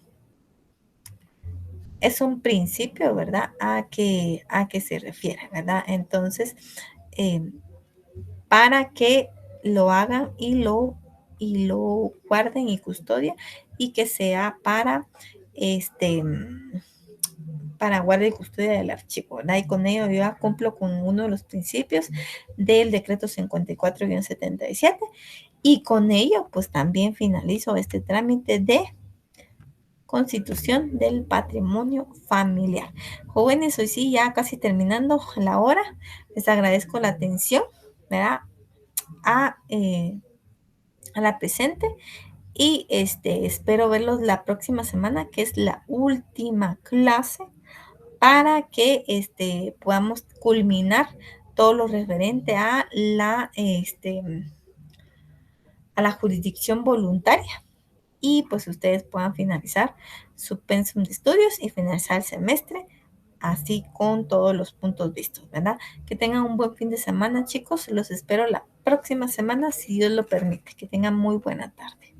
principio, ¿verdad? A que se refiere, ¿verdad? Entonces, eh, para que lo hagan y lo guarden y custodien y que sea para guardia y custodia del archivo, ¿verdad? Y con ello yo ya cumplo con uno de los principios del decreto 54-77 y con ello pues también finalizo este trámite de constitución del patrimonio familiar. Jóvenes, hoy sí, ya casi terminando la hora, les agradezco la atención, ¿verdad? A, eh, a la presente y espero verlos la próxima semana, que es la última clase, para que podamos culminar todo lo referente a la jurisdicción voluntaria y pues ustedes puedan finalizar su pensum de estudios y finalizar el semestre así con todos los puntos vistos, ¿verdad? Que tengan un buen fin de semana, chicos. Los espero la próxima semana, si Dios lo permite. Que tengan muy buena tarde.